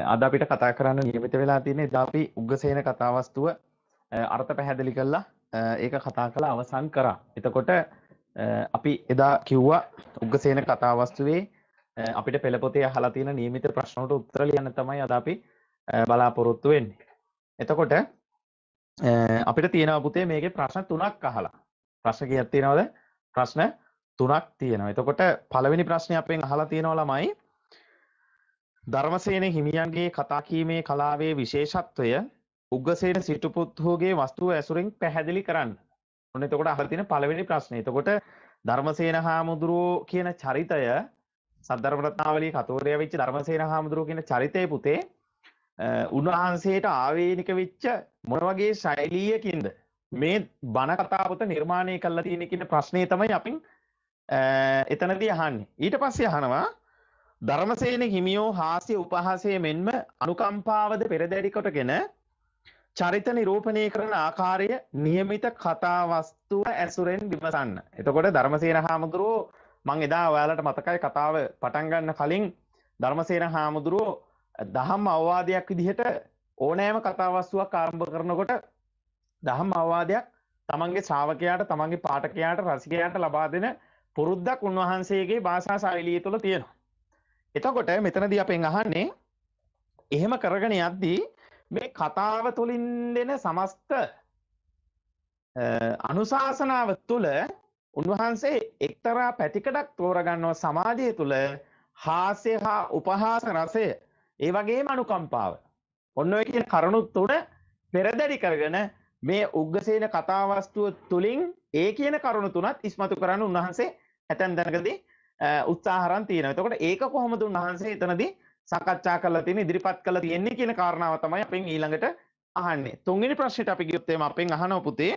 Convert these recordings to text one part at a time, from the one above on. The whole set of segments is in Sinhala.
අද අපිට කතා කරන්න නියමිත වෙලා තියෙන්නේ එදා අපි උග්ගසේන කතාවස්තුව අර්ථ පැහැදිලි කරලා ඒක කතා කරලා අවසන් කරා. එතකොට අපි එදා කිව්වා උග්ගසේන කතාවස්තුවේ අපිට පෙළ පොතේ අහලා තියෙන නියමිත ප්‍රශ්න වලට උත්තර ලියන්න තමයි අද අපි බලාපොරොත්තු වෙන්නේ. එතකොට අපිට තියෙනවා පුතේ මේකේ ප්‍රශ්න 3ක් අහලා. ප්‍රශ්න කීයක් තියෙනවද? ප්‍රශ්න 3ක් තියෙනවා. එතකොට පළවෙනි ප්‍රශ්නේ අපෙන් අහලා තියෙනවා ළමයි ධර්මසේන හිමියන්ගේ කතා කීමේ කලාවේ විශේෂත්වය උග්ගසේන සිටුපුත්තුගේ වස්තුව ඇසුරින් පැහැදිලි කරන්න. ඔන්න එතකොට අහලා තියෙන පළවෙනි ප්‍රශ්නේ. එතකොට ධර්මසේන හාමුදුරුවෝ කියන චරිතය සද්ධර්ම රත්නාවලියේ කතෝරය වෙච්ච ධර්මසේන හාමුදුරුවෝ කියන චරිතයේ පුතේ උන්වහන්සේට ආවේනික වෙච්ච මොන වගේ ශෛලියකින්ද මේ බණ කතා පොත නිර්මාණය කරලා තියෙන්නේ කියන ප්‍රශ්නේ තමයි අපින් එතනදී අහන්නේ. ඊට පස්සේ අහනවා ධර්මසේන හිමියෝ හාස්‍ය උපහාසය මෙන්ම අනුකම්පාවද පෙරදැරි කොටගෙන චරිත නිරූපණය කරන ආකාරය නියමිත කතා වස්තුව ඇසුරෙන් විමසන්න. එතකොට ධර්මසේන හාමුදුරුවෝ මම එදා ඔයාලට මතකයි කතාව පටන් ගන්න කලින් ධර්මසේන හාමුදුරුවෝ දහම් අවවාදයක් විදිහට ඕනෑම කතා වස්තුවක් ආරම්භ කරනකොට දහම් අවවාදයක් තමන්ගේ ශ්‍රාවකයාට තමන්ගේ පාඨකයාට රසිකයාට ලබා දෙන පුරුද්දක් උන්වහන්සේගේ භාෂා ශෛලිය තුළ තියෙනවා. එතකොට මෙතනදී අපෙන් අහන්නේ එහෙම කරගෙන යද්දී මේ කතාව තුළින් දෙන සමස්ත අනුශාසනාව තුළ උන්වහන්සේ එක්තරා පැතිකඩක් තෝරගන්නවා සමාජය තුළ හාස්‍ය හා උපහාස රසය ඒ වගේම අනුකම්පාව. ඔන්න ඔය කියන කරුණු තුන පෙරදැරි කරගෙන මේ උග්ගසේන කතාවස්තුව තුළින් ඒ කියන කරුණු තුනත් ඉස්මතු කරන්න උන්වහන්සේ ඇතැම් දැනකදී උත්සාහරන් තියෙනවා. එතකොට ඒක කොහොමද උන්වහන්සේ එතනදී සාකච්ඡා කරලා තියෙන්නේ ඉදිරිපත් කරලා තියෙන්නේ කියන කාරණාව තමයි අපෙන් ඊළඟට අහන්නේ. තුන්වෙනි ප්‍රශ්නෙට අපි ගියොත් එහම අපෙන් අහනවා පුතේ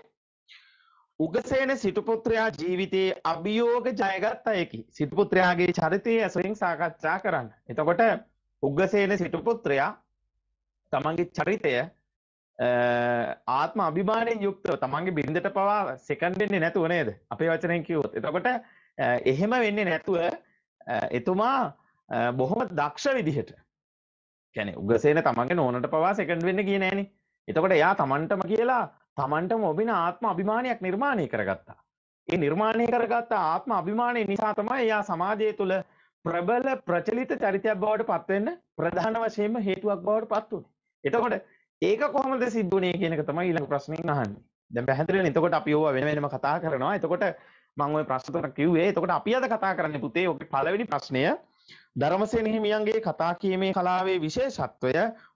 උග්ගසේන සිටුපුත්‍රයා ජීවිතයේ අභියෝග ජයගත් අයෙකි. සිටුපුත්‍රයාගේ චරිතය ඇසුරින් සාකච්ඡා කරන්න. එතකොට උග්ගසේන සිටුපුත්‍රයා තමන්ගේ චරිතය ආත්ම අභිමානයෙන් යුක්තව තමන්ගේ බිරිඳට පවා සෙකන්ඩ් වෙන්නේ නැතුව නේද? අපේ වචනෙන් කිව්වොත්. එතකොට එහෙම වෙන්නේ නැතුව එතුමා බොහොම දක්ෂ විදිහට කියන්නේ උග්ගසේන තමන්ගේ නෝනට පවා සෙකන්ඩ් වෙන්න ගියේ නෑනේ. එතකොට එයා තමන්ටම කියලා තමන්ටම ඔබින ආත්ම අභිමානයක් නිර්මාණය කරගත්තා. ඒ නිර්මාණය කරගත්ත ආත්ම අභිමානය නිසා තමයි එයා සමාජය තුළ ප්‍රබල ප්‍රචලිත චරිතයක් බවට පත් වෙන්න ප්‍රධාන වශයෙන්ම හේතුවක් බවට පත් වුණේ. එතකොට ඒක කොහොමද සිද්ධ වුණේ කියන එක තමයි ඊළඟ ප්‍රශ්نين අහන්නේ. දැන් පැහැදිලිවනේ. එතකොට අපි ඕවා වෙන වෙනම කතා කරනවා. එතකොට මම ওই ප්‍රශ්න තුනක් කිව්වේ. එතකොට අපි අද කතා කරන්නේ පුතේ ඔගේ පළවෙනි ප්‍රශ්නය ධර්මසේන හිමියන්ගේ කතා කීමේ කලාවේ විශේෂත්වය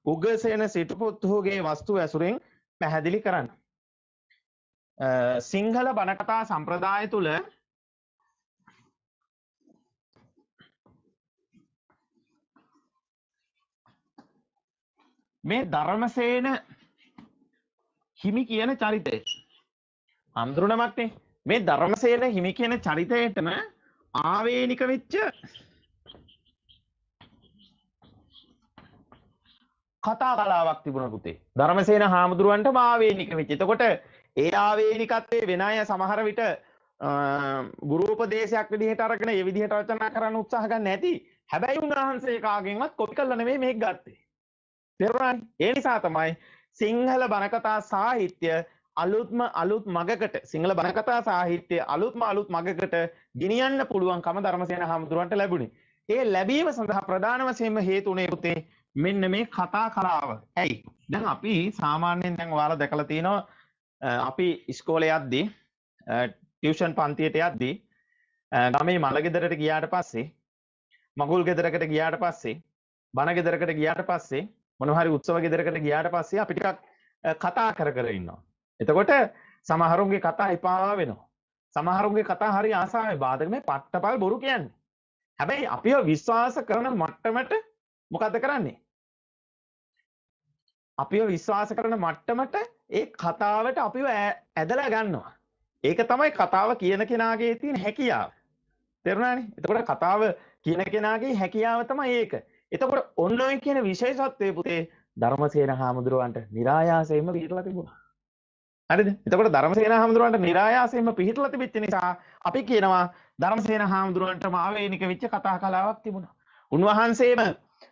උග්ගසේන සිටුපුත්තුගේ වස්තු ඇසුරෙන් පැහැදිලි කරන්න. සිංහල බණ කතා සම්ප්‍රදාය තුළ මේ ධර්මසේන හිමි කියන චරිතය අඳුරනමක්නේ. මේ ධර්මසේන හිමි කියන චරිතයටම ආවේනික වෙච්ච කතා කලාවක් තිබුණා පුතේ. ධර්මසේන හාමුදුරුවන්ටම ආවේනික වෙච්ච. එතකොට ඒ ආවේනිකත්වයේ වෙන අය සමහර විට ගුරුපදේශයක් විදිහට අරගෙන ඒ විදිහට රචනා කරන්න උත්සාහ ගන්න නැති. හැබැයි උන්වහන්සේ කාගෙන්වත් කොපි කරලා නෙමෙයි මේක ගත්තේ. තේරුණානේ? ඒ නිසා තමයි සිංහල බණ කතා සාහිත්‍ය අලුත් මගකට සිංහල බණ කතා සාහිත්‍ය අලුත් මගකට ගෙනියන්න පුළුවන්කම ධර්මසේන හාමුදුරුවන්ට ලැබුණේ. ඒ ලැබීම සඳහා ප්‍රධාන වශයෙන්ම හේතු උනේ පුතේ මෙන්න මේ කතා කලාව. ඇයි? දැන් අපි සාමාන්‍යයෙන් දැන් ඔයාලා දැකලා තියෙනවා අපි ඉස්කෝලේ යද්දී ටියුෂන් පන්තියට යද්දී ගමේ මල ගෙදරට ගියාට පස්සේ මගුල් ගෙදරකට ගියාට පස්සේ බණ ගෙදරකට ගියාට පස්සේ මොනවා හරි උත්සව ගෙදරකට ගියාට පස්සේ අපි ටිකක් කතා කර ඉන්නවා. එතකොට සමහරුන්ගේ කතා එපා වෙනවා. සමහරුන්ගේ කතා හරි ආසාවෙන් බාධක මේ පට්ටපල් බොරු කියන්නේ. හැබැයි අපිව විශ්වාස කරන මට්ටමට මොකද්ද කරන්නේ? අපිව විශ්වාස කරන මට්ටමට ඒ කතාවට අපිව ඇදලා ගන්නවා. ඒක තමයි කතාව කියන කෙනාගේ තියෙන හැකියාව. තේරුණානේ? එතකොට කතාව කියන කෙනාගේ හැකියාව තමයි ඒක. එතකොට ඔන්න ඔය කියන විශේෂත්වයේ පුතේ ධර්මසේන හාමුදුරුවන්ට નિરાයාසයෙන්ම පිළිහිටලා තිබුණා. හරිද? එතකොට ධර්මසේන හාමුදුරුවන්ට નિરાයාසයෙන්ම පිළිහිටලා තිබෙච්ච නිසා අපි කියනවා ධර්මසේන හාමුදුරුවන්ටම ආවේනික වෙච්ච කතා කලාවක් තිබුණා. උන්වහන්සේම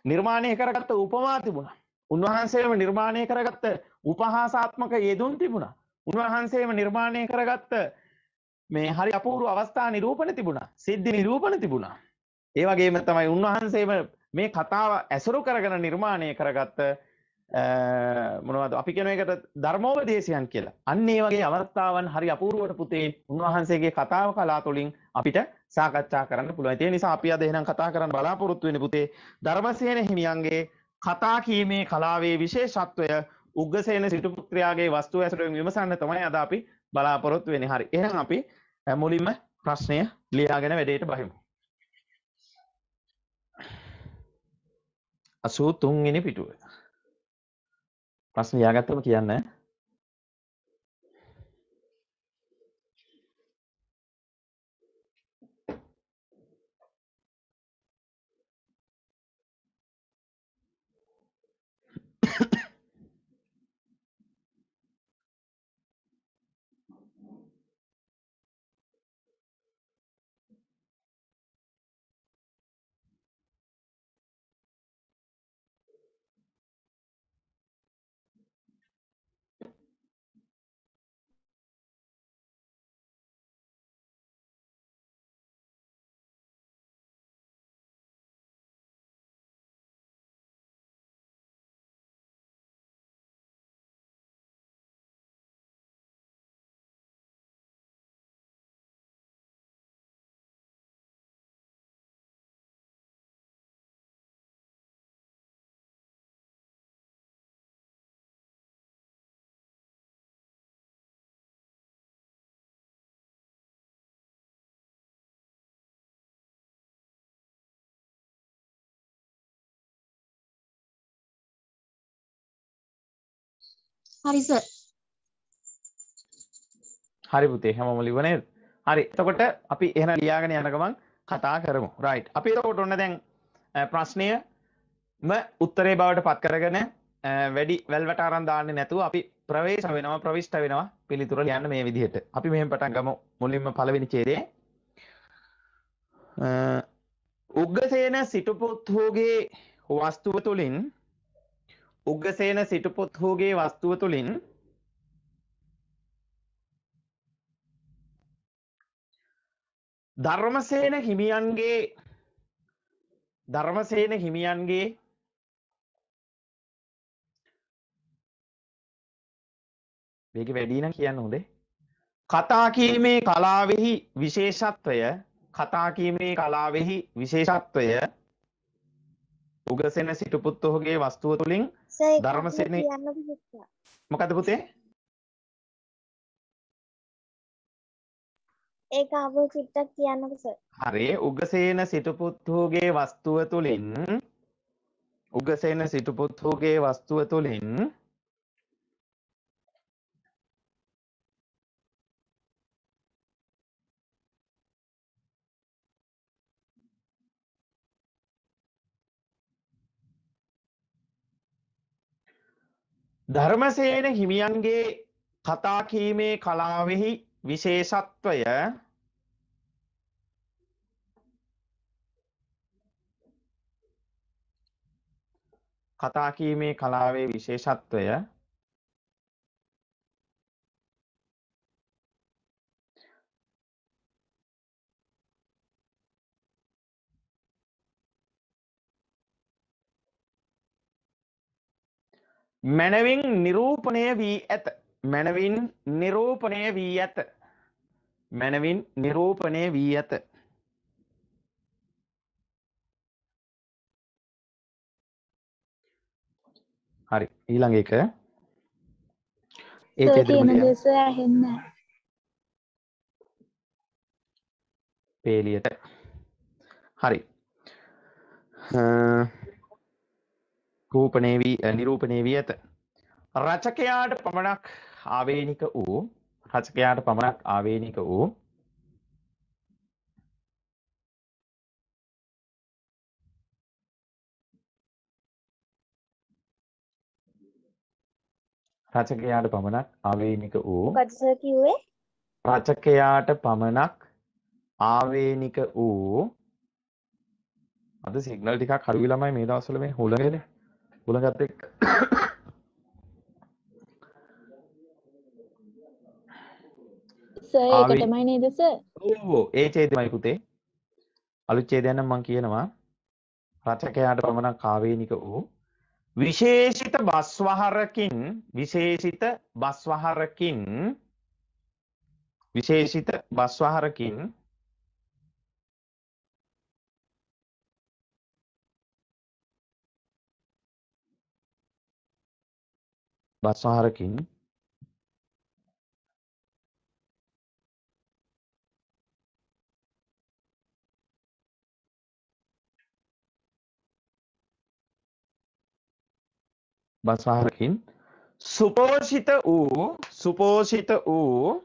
නිර්මාණය කරගත්ත උපමා තිබුණා. උන්වහන්සේම නිර්මාණය කරගත්ත උපහාසාත්මක යෙදුම් තිබුණා. උන්වහන්සේම නිර්මාණය කරගත්ත මේ හරි අපූර්ව අවස්ථා නිරූපණ තිබුණා. සිද්ධි නිරූපණ තිබුණා. ඒ වගේම තමයි උන්වහන්සේම මේ කතාව ඇසුරු කරගෙන නිර්මාණය කරගත්ත මොනවද අපි කියන එකට ධර්මෝපදේශයන් කියලා. අන්න ඒ වගේ අවස්ථාවන් හරි අපූර්වට පුතේ උන්වහන්සේගේ කතාව කලා තුලින් අපිට සාකච්ඡා කරන්න පුළුවන්. ඒ නිසා අපි අද එහෙනම් කතා කරන්න බලාපොරොත්තු වෙන්නේ පුතේ ධර්මසේන හිමියන්ගේ කතා කීමේ කලාවේ විශේෂත්වය උග්ගසේන සිටු පුත්‍රයාගේ වස්තු ඇසුරෙන් විමසන්න තමයි අද අපි බලාපොරොත්තු වෙන්නේ. හරි. එහෙනම් අපි මුලින්ම ප්‍රශ්නය ලියාගෙන වැඩේට බහිමු. 83 වෙනි පිටුව. ප්‍රශ්න ලියාගත්තම කියන්න. හරි සර්. හරි පුතේ හැමෝම ලිව්ව නේද? හරි. එතකොට අපි එහෙනම් ලියාගෙන යන ගමන් කතා කරමු. right. අපි එතකොට ඔන්න දැන් ප්‍රශ්නයම උත්තරේ බවට පත් කරගෙන වැඩි වැල්වට අරන් දාන්නේ නැතුව අපි ප්‍රවේශ වෙනවා ප්‍රවිෂ්ඨ වෙනවා පිළිතුර ලියන්න මේ විදිහට. අපි මෙහෙම පටන් ගමු. මුලින්ම පළවෙනි ඡේදයේ උග්ගසේන සිටුපුත්හුගේ වස්තුව තුලින් උග්ගසේන සිටුපුත්හුගේ වස්තුව තුලින් ධර්මසේන හිමියන්ගේ මේක වැඩි නම් කියන්න හොඳේ. කතා කීමේ කලාවෙහි විශේෂත්වය උග්ගසේන සිටුපුත්හුගේ වස්තුව තුලින් ධර්මසේන මොකද පුතේ? ඒක ආවෝ චුට්ටක් කියන්නකෝ සර්. හරි. උග්ගසේන සිටුපුත්හුගේ වස්තුව තුලින් ධර්මසේන හිමියන්ගේ කතා කීමේ කලාවෙහි විශේෂත්වය මැනවින් නිරූපණය වී ඇත. හරි. ඊළඟ එක සර් කියන දේ සර් ඇහෙන්නේ නැහැ. පේලියට. හරි. නිරූපණය වී ඇත. රචකයාට පමණක් ආවේනික වූ මොකද සර් කිව්වේ? රචකයාට පමණක් ආවේනික වූ අද සිග්නල් ටිකක් අඩු වෙලාමයි මේ දවස්වල මේ හුලඟනේ. හුලඟත් එක්ක. සර් ඒකටමයි නේද සර්? ඔව් ඒ ඡේදෙමයි පුතේ. අලුත් ඡේදයක් නම් මම කියනවා. රචකයාට පමණක් ආවේනික වූ විශේෂිත බස්වහරකින් සුපෝෂිත වූ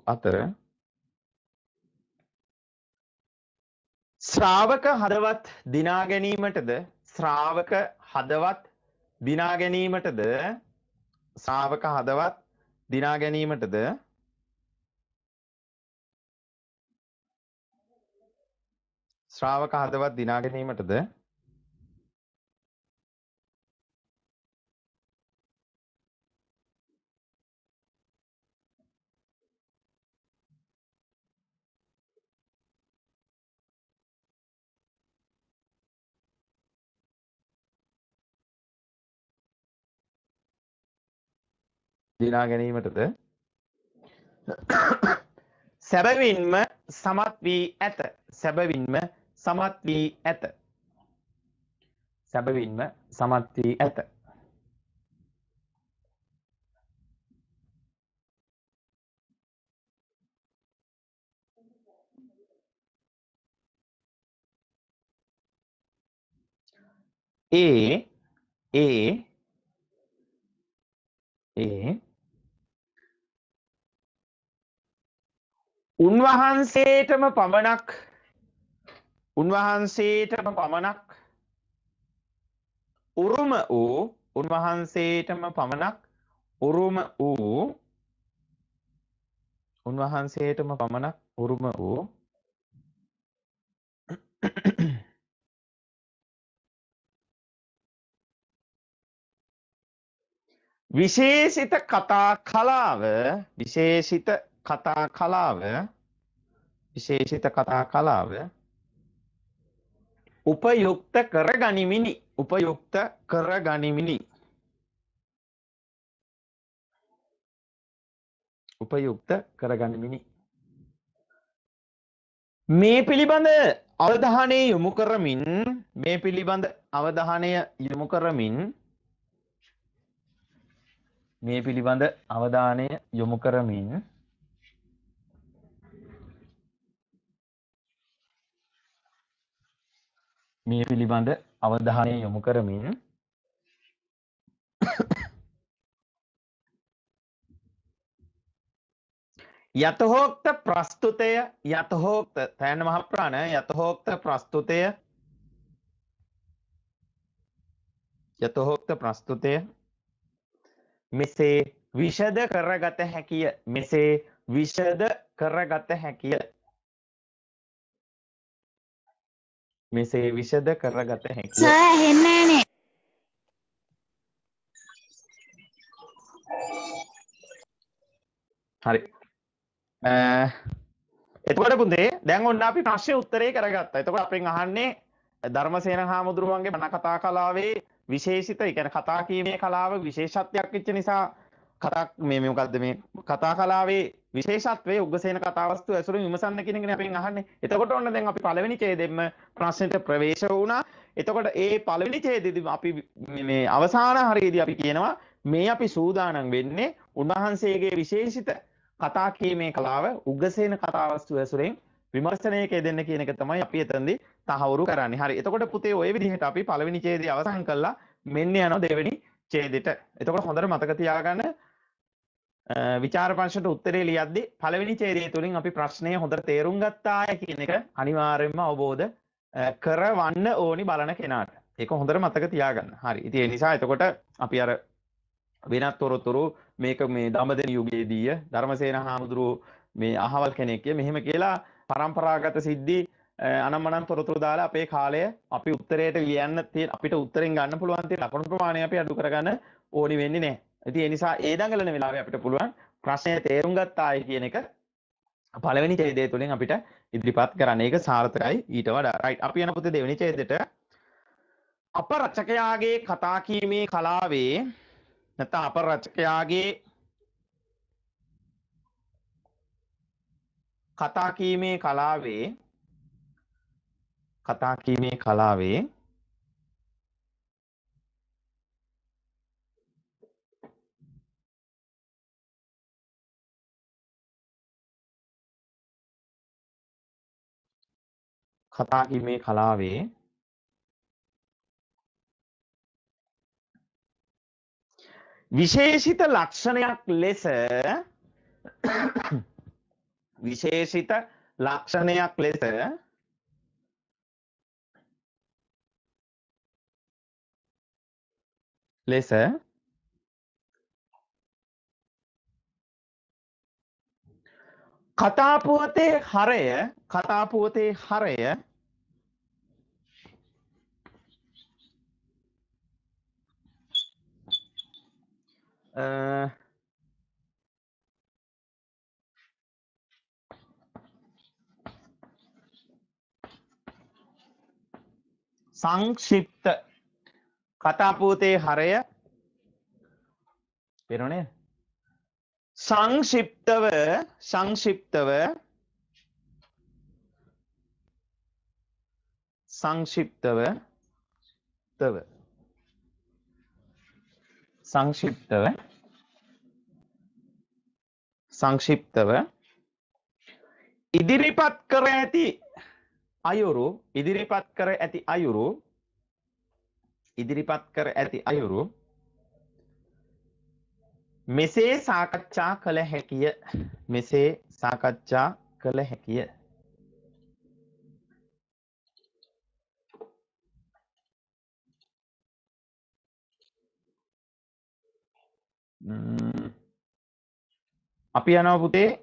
අතර ශ්‍රාවක හදවත් දිනා ගැනීමටද සැබවින්ම සමත් වී ඇත. උන්වහන්සේටම පමණක් උරුම වූ විශේෂිත කතා කලාව උපයුක්ත කර ගනිමිනි. මේ පිළිබඳ අවධානය යොමු කරමින් යතහෝක්ත ප්‍රස්තුතය මෙසේ විෂද කරගත හැකිය. සර් ඇහෙන්නේ නැහැ. හරි. එතකොට පුතේ දැන් ඔන්න අපි ප්‍රශ්නේ උත්තරේ කරගත්තා. එතකොට අපෙන් අහන්නේ ධර්මසේන හාමුදුරුවන්ගේ බණ කතා කලාවේ විශේෂිත, ඒ කියන්නේ කතා කීමේ කලාව විශේෂත්වයක් වෙච්ච නිසා මොකද්ද මේ කතා කලාවේ විශේෂත්වයේ උග්ගසේන කතාවස්තු ඇසුරින් විමසන්න කියන එකනේ අපෙන් අහන්නේ. එතකොට ඔන්න දැන් අපි පළවෙනි ඡේදෙන්න ප්‍රශ්නෙට ප්‍රවේශ වුණා. එතකොට ඒ පළවෙනි ඡේදෙදී අපි මේ අවසාන හරියේදී අපි කියනවා මේ අපි සූදානම් වෙන්නේ උන්වහන්සේගේ විශේෂිත කතා කීමේ කලාව උග්ගසේන කතාවස්තු ඇසුරෙන් විමර්ශනයක යෙදෙන්න කියන එක තමයි අපි එතනදී තහවුරු කරන්නේ. හරි. එතකොට පුතේ ওই විදිහට අපි පළවෙනි ඡේදය අවසන් කළා. මෙන්න යනවා දෙවෙනි ඡේදෙට. එතකොට හොඳට මතක තියාගන්න විචාර ප්‍රශ්නට උත්තරේ ලියද්දී පළවෙනි ඡේදය තුලින් අපි ප්‍රශ්නය හොඳට තේරුම් ගත්තාය කියන එක අනිවාර්යයෙන්ම අවබෝධ කරවන්න ඕනි බලන කෙනාට. ඒක හොඳට මතක තියාගන්න. හරි. ඉතින් ඒ නිසා එතකොට අපි අර වෙනත් තොරතුරු මේක මේ දඹදෙන යුගයේදී ධර්මසේන හාමුදුරුවෝ මේ අහවල් කෙනෙක් මෙහෙම කියලා පරම්පරාගත සිද්ධි අනම්මනම් තොරතුරු දාලා අපේ කාලය අපි උත්තරයට ලියන්න තියෙන අපිට උත්තරෙන් ගන්න පුළුවන් තියෙන ලකුණු ප්‍රමාණය අපි අඩු කරගන්න ඕනි වෙන්නේ නැහැ. ඉතින් ඒ නිසා ඒ දඟලන වෙලාවේ අපිට පුළුවන් ප්‍රශ්නය තේරුම් ගත්තායි කියන එක පළවෙනි ඡේදය තුලින් අපිට ඉදිරිපත් කරන්න. ඒක සාර්ථකයි ඊට වඩා. රයිට්. අපි යන පුතේ දෙවෙනි ඡේදෙට අප රචකයාගේ කතා කීමේ කලාවේ නැත්නම් අප රචකයාගේ කතා කීමේ කලාවේ විශේෂිත ලක්ෂණයක් ලෙස කතාපුවතේ හරය සංක්ෂිප්ත කතාපුවතේ හරය වෙනෝනේ සංක්ෂිප්තව ඉදිරිපත් කර ඇති අයුරු මෙසේ සාකච්ඡා කළ හැකිය. අපි යනවා පුතේ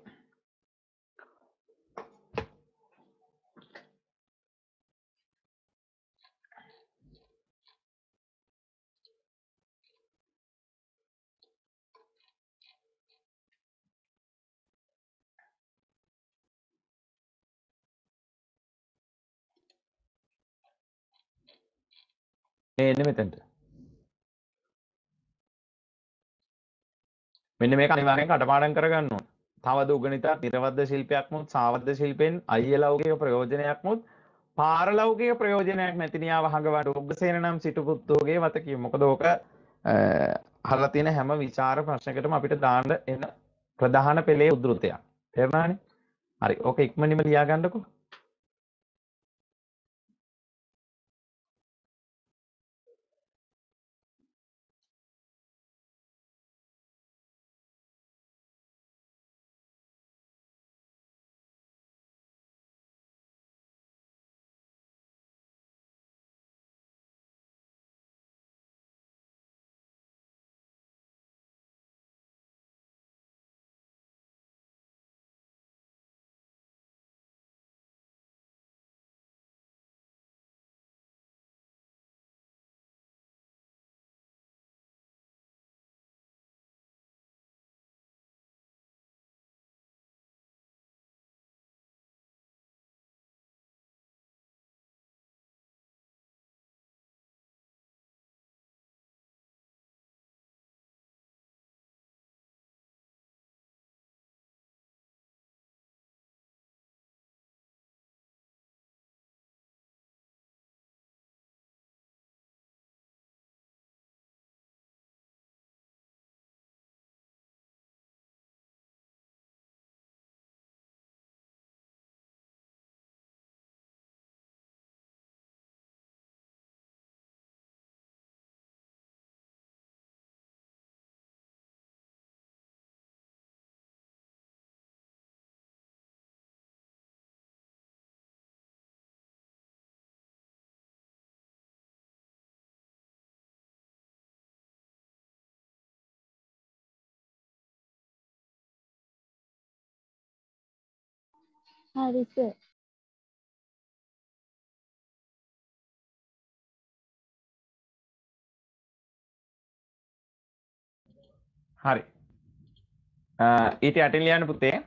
එන්න මෙතනට. මෙන්න මේක අනිවාර්යෙන් කටපාඩම් කරගන්න ඕන. තවද උගණිතක් නිර්වද්ද ශිල්පයක්මුත් සාවද්ද ශිල්පෙන් අයියලෞකික ප්‍රයෝජනයක්මුත් පාරලෞකික ප්‍රයෝජනයක් නැති නියා වහඟවට උග්ගසේන නම් සිටු පුත්තෝගේ වත කියමු. මොකද ඕක අහලා තියෙන හැම විචාර ප්‍රශ්නයකටම අපිට දාන්න එන ප්‍රධාන පෙළේ උද්ෘතයක්. තේරුණානේ? හරි. ඕක ඉක්මනින්ම ලියාගන්නකෝ. හරි සර්. හරි. ඊට යටින් ලියන්න පුතේ.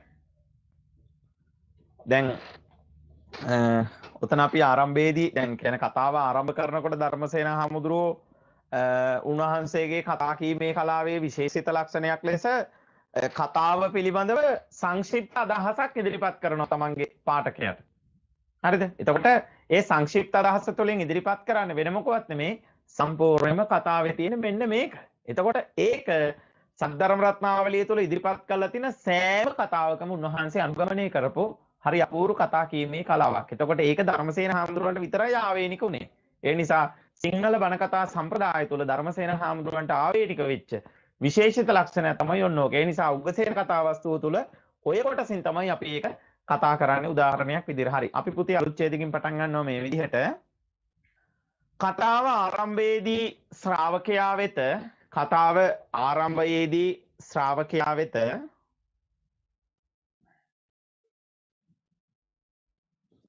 දැන් ඔතන අපි ආරම්භයේදී දැන් කියන කතාව ආරම්භ කරනකොට ධර්මසේන හාමුදුරුවෝ උන්වහන්සේගේ කතා කීමේ කලාවේ විශේෂිත ලක්ෂණයක් ලෙස කතාව පිළිබඳව සංක්ෂිප්ත අදහසක් ඉදිරිපත් කරනවා තමන්ගේ පාඨකයාට. හරිද? එතකොට ඒ සංක්ෂිප්ත අදහස තුළින් ඉදිරිපත් කරන්නේ වෙන මොකවත් නෙමේ සම්පූර්ණයෙන්ම කතාවේ තියෙන මෙන්න මේක. එතකොට ඒක සද්ධර්ම රත්නාවලිය තුළ ඉදිරිපත් කරලා තියෙන සෑම කතාවකම උන්වහන්සේ අනුගමනය කරපු හරි අපූර්ව කතා කීමේ කලාවක්. එතකොට ඒක ධර්මසේන හාමුදුරුවන්ට විතරයි ආවේනික උනේ. ඒ නිසා සිංහල බණ කතා සම්ප්‍රදාය තුළ ධර්මසේන හාමුදුරුවන්ට ආවේනික වෙච්ච විශේෂිත ලක්ෂණය තමයි ඔන්න ඕක. ඒ නිසා උග්ගසේන කතා වස්තුව තුළ ඔය කොටසින් තමයි අපි ඒක කතා කරන්නේ උදාහරණයක් විදිහට. හරි. අපි පුතේ අලුත් ඡේදකින් පටන් ගන්නවා මේ විදිහට. කතාව ආරම්භයේදී ශ්‍රාවකයා වෙත කතාව ආරම්භයේදී ශ්‍රාවකයා වෙත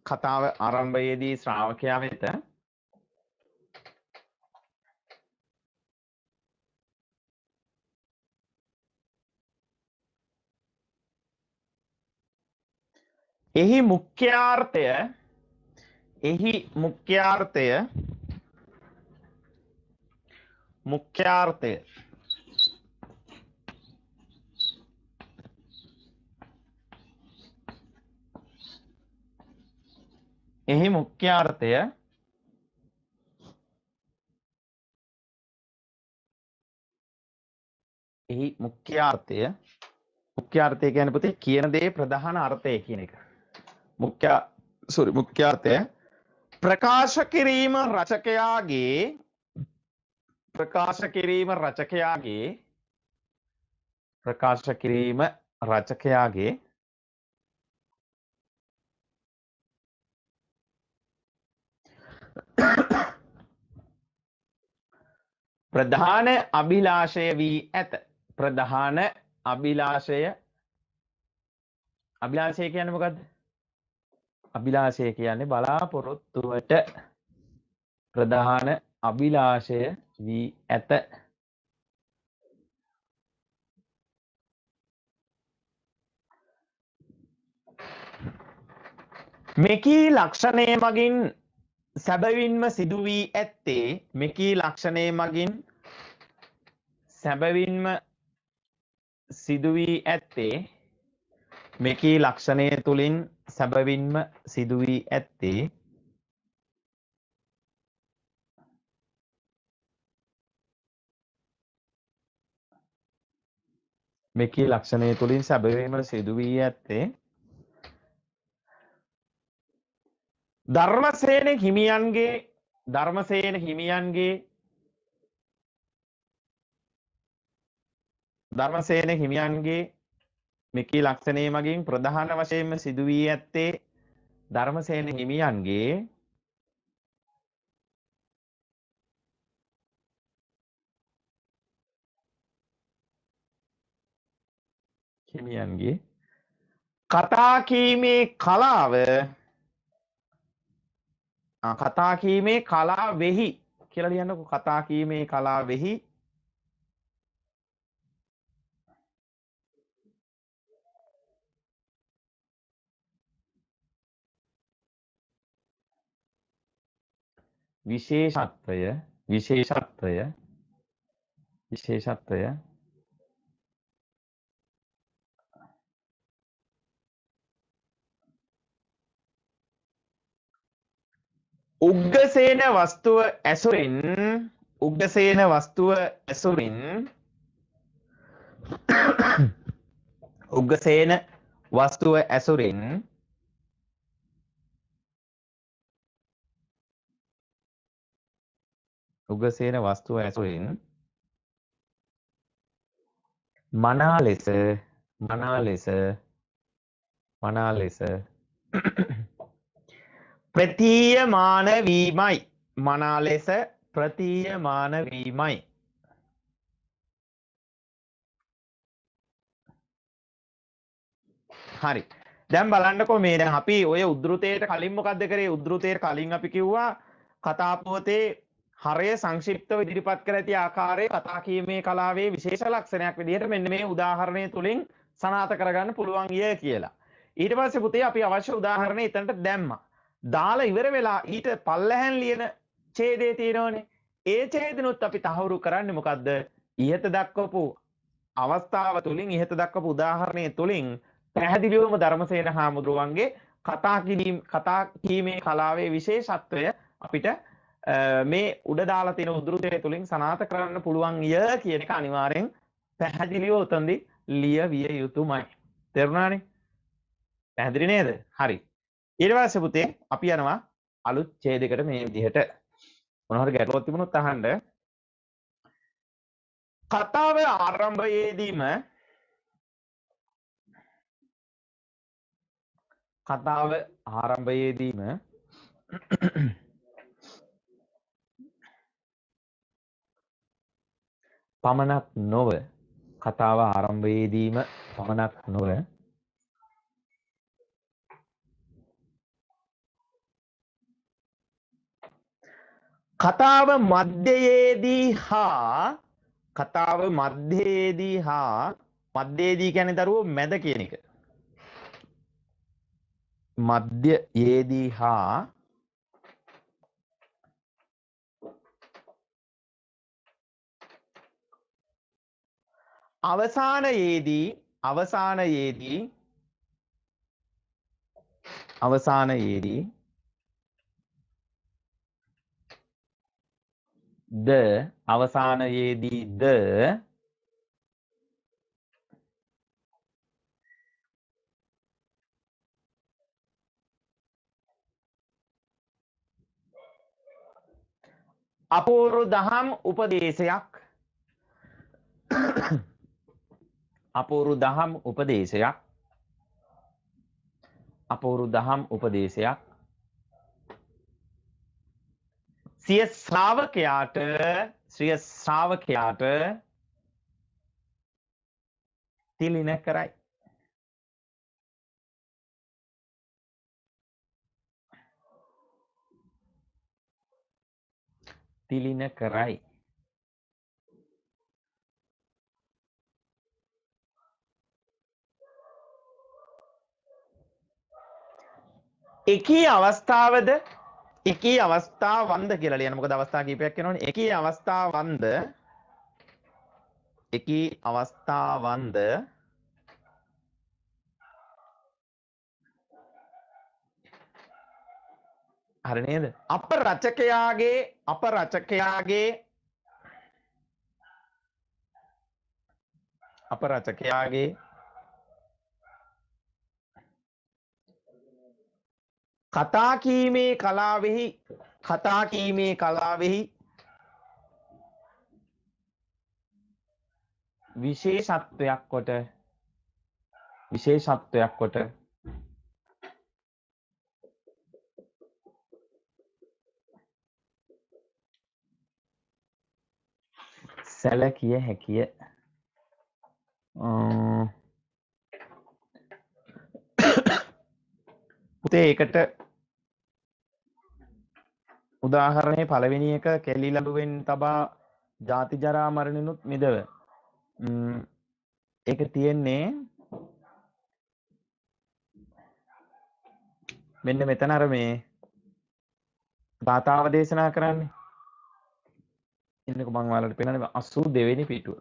කතාව ආරම්භයේදී ශ්‍රාවකයා වෙත එහි මුඛ්‍යාර්ථය මුඛ්‍යාර්ථය කියන්නේ පුතේ කියන දේ ප්‍රධාන අර්ථය කියන එක. මුඛ්‍යාර්ථය ප්‍රකාශ කිරීම රචකයාගේ ප්‍රධාන අභිලාෂය වී ඇත. ප්‍රධාන අභිලාෂය කියන්නේ මොකද්ද? අභිලාෂය කියන්නේ බලාපොරොත්තුවට ප්‍රධාන අභිලාෂය වී ඇත. මෙකී ලක්ෂණය මගින් සැබවින්ම සිදු වී ඇත්තේ මෙකී ලක්ෂණය මගින් සැබවින්ම සිදු වී ඇත්තේ මෙකී ලක්ෂණය තුලින් සැබවින්ම සිදු වී ඇත්තේ මෙකී ලක්ෂණය තුලින් සැබවින්ම සිදු වී ඇත්තේ ධර්මසේන හිමියන්ගේ මෙකී ලක්ෂණය මගින් ප්‍රධාන වශයෙන්ම සිදු වී ඇත්තේ ධර්මසේන හිමියන්ගේ කතා කීමේ කලාවෙහි කියලා ලියන්නකො. කතා කීමේ කලාවෙහි විශේෂත්වය උග්ගසේන වස්තුව ඇසුරින් මනා ලෙස ප්‍රතීයමාන වීමයි. මනා ලෙස ප්‍රතීයමාන වීමයි. හරි. දැන් බලන්නකෝ මේ දැන් අපි ඔය උද්ෘතයට කලින් මොකද්ද කරේ? උද්ෘතයට කලින් අපි කිව්වා කතා පුවතේ හරය සංක්ෂිප්තව ඉදිරිපත් කර ඇති ආකාරයේ කතා කීමේ කලාවේ විශේෂ ලක්ෂණයක් විදිහට මෙන්න මේ උදාහරණය තුලින් සනාථ කරගන්න පුළුවන් ය කියලා. ඊට පස්සේ පුතේ අපි අවශ්‍ය උදාහරණය එතනට දැම්මා. දාලා ඉවර වෙලා ඊට පල්ලැහැන් ලියන ඡේදයේ තියෙනවනේ. ඒ ඡේදනොත් අපි තහවුරු කරන්නේ මොකද්ද? ඉහත දක්වපු අවස්ථාව තුලින් ඉහත දක්වපු උදාහරණය තුලින් පැහැදිලිවම ධර්මසේන හාමුදුරුවන්ගේ කතා කීමේ කලාවේ විශේෂත්වය අපිට මේ උඩ දාලා තියෙන උද්ෘතය තුලින් සනාථ කරන්න පුළුවන් ය කියන එක අනිවාර්යෙන් පැහැදිලිව උතන්දි ලියවිය යුතුමයි. තේරුණානේ? පැහැදිලි නේද? හරි. ඊට පස්සේ පුතේ අපි යනවා අලුත් ඡේදයකට මේ විදිහට. මොනවා හරි ගැටලුවක් තිබුණොත් අහන්න. කතාව ආරම්භයේදීම පමණක් නොව කතාව ආරම්භයේදීම පමණක් නොව කතාව මධ්‍යයේදී කියන්නේ දරුවෝ මැද කියන එක. මධ්‍යයේදී හා අවසානයේදී ද අපූර්ව දහම් උපදේශයක් සිය ශ්‍රාවකයාට තිලින කරයි. එකී අවස්ථාවන්ද කියලා ලියන්න. මොකද අවස්ථා කීපයක් වෙනවනේ. එකී අවස්ථාවන්ද හරි නේද? අප රචකයාගේ කතා කීමේ කලාවෙහි විශේෂත්වයක් කොට සැලකිය හැකිය. පුතේ ඒකට උදාහරණේ පළවෙනි එක කෙලි ලැබුවෙන් තබා ජාති ජරා මරණිනුත් මිදව. ඒක තියෙන්නේ මෙන්න මෙතන අර මේ ගාථාව දේශනා කරන්නේ. ඉන්නකො මම ඔයාලට පෙන්නන්නේ 82 වෙනි පිටුව.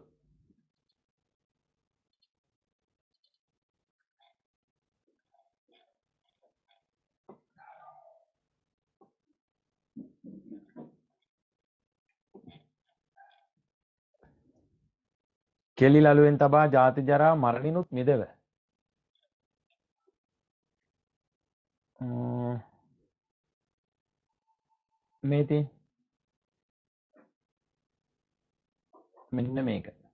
කෙලි ලලුවෙන් තබා ජාති ජරා මරණිනුත් මිදව. මේ තියෙන මෙන්න මේක.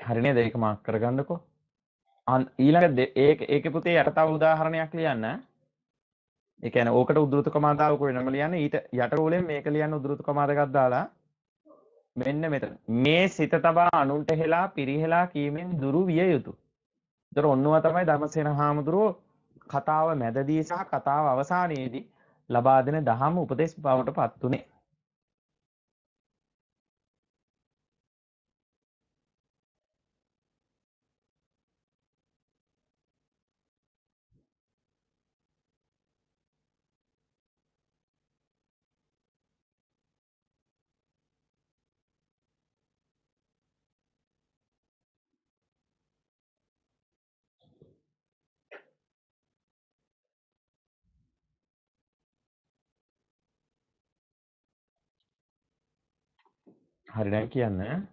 හරි නේද? ඒක මාක් කරගන්නකෝ. ඊළඟ ඒකේ පුතේ යට තව උදාහරණයක් ලියන්න. ඒ කියන්නේ ඕකට උද්දෘත කමාදාවක වෙනම ලියන්න. ඊට යට රූලෙන් මේක ලියන්න උද්දෘත කමා දෙකක් දාලා මෙන්න මෙතන. මේ සිත තබා අනුන්ට හෙලා පිරිහෙලා කීමෙන් දුරු විය යුතුය. ඒතර ඔන්නවා තමයි ධර්මසේන හාමුදුරුවෝ කතාව මැදදී සහ කතාව අවසානයේදී ලබා දෙන දහම් උපදේශ බවට පත් උනේ. හරි දැන් කියන්න.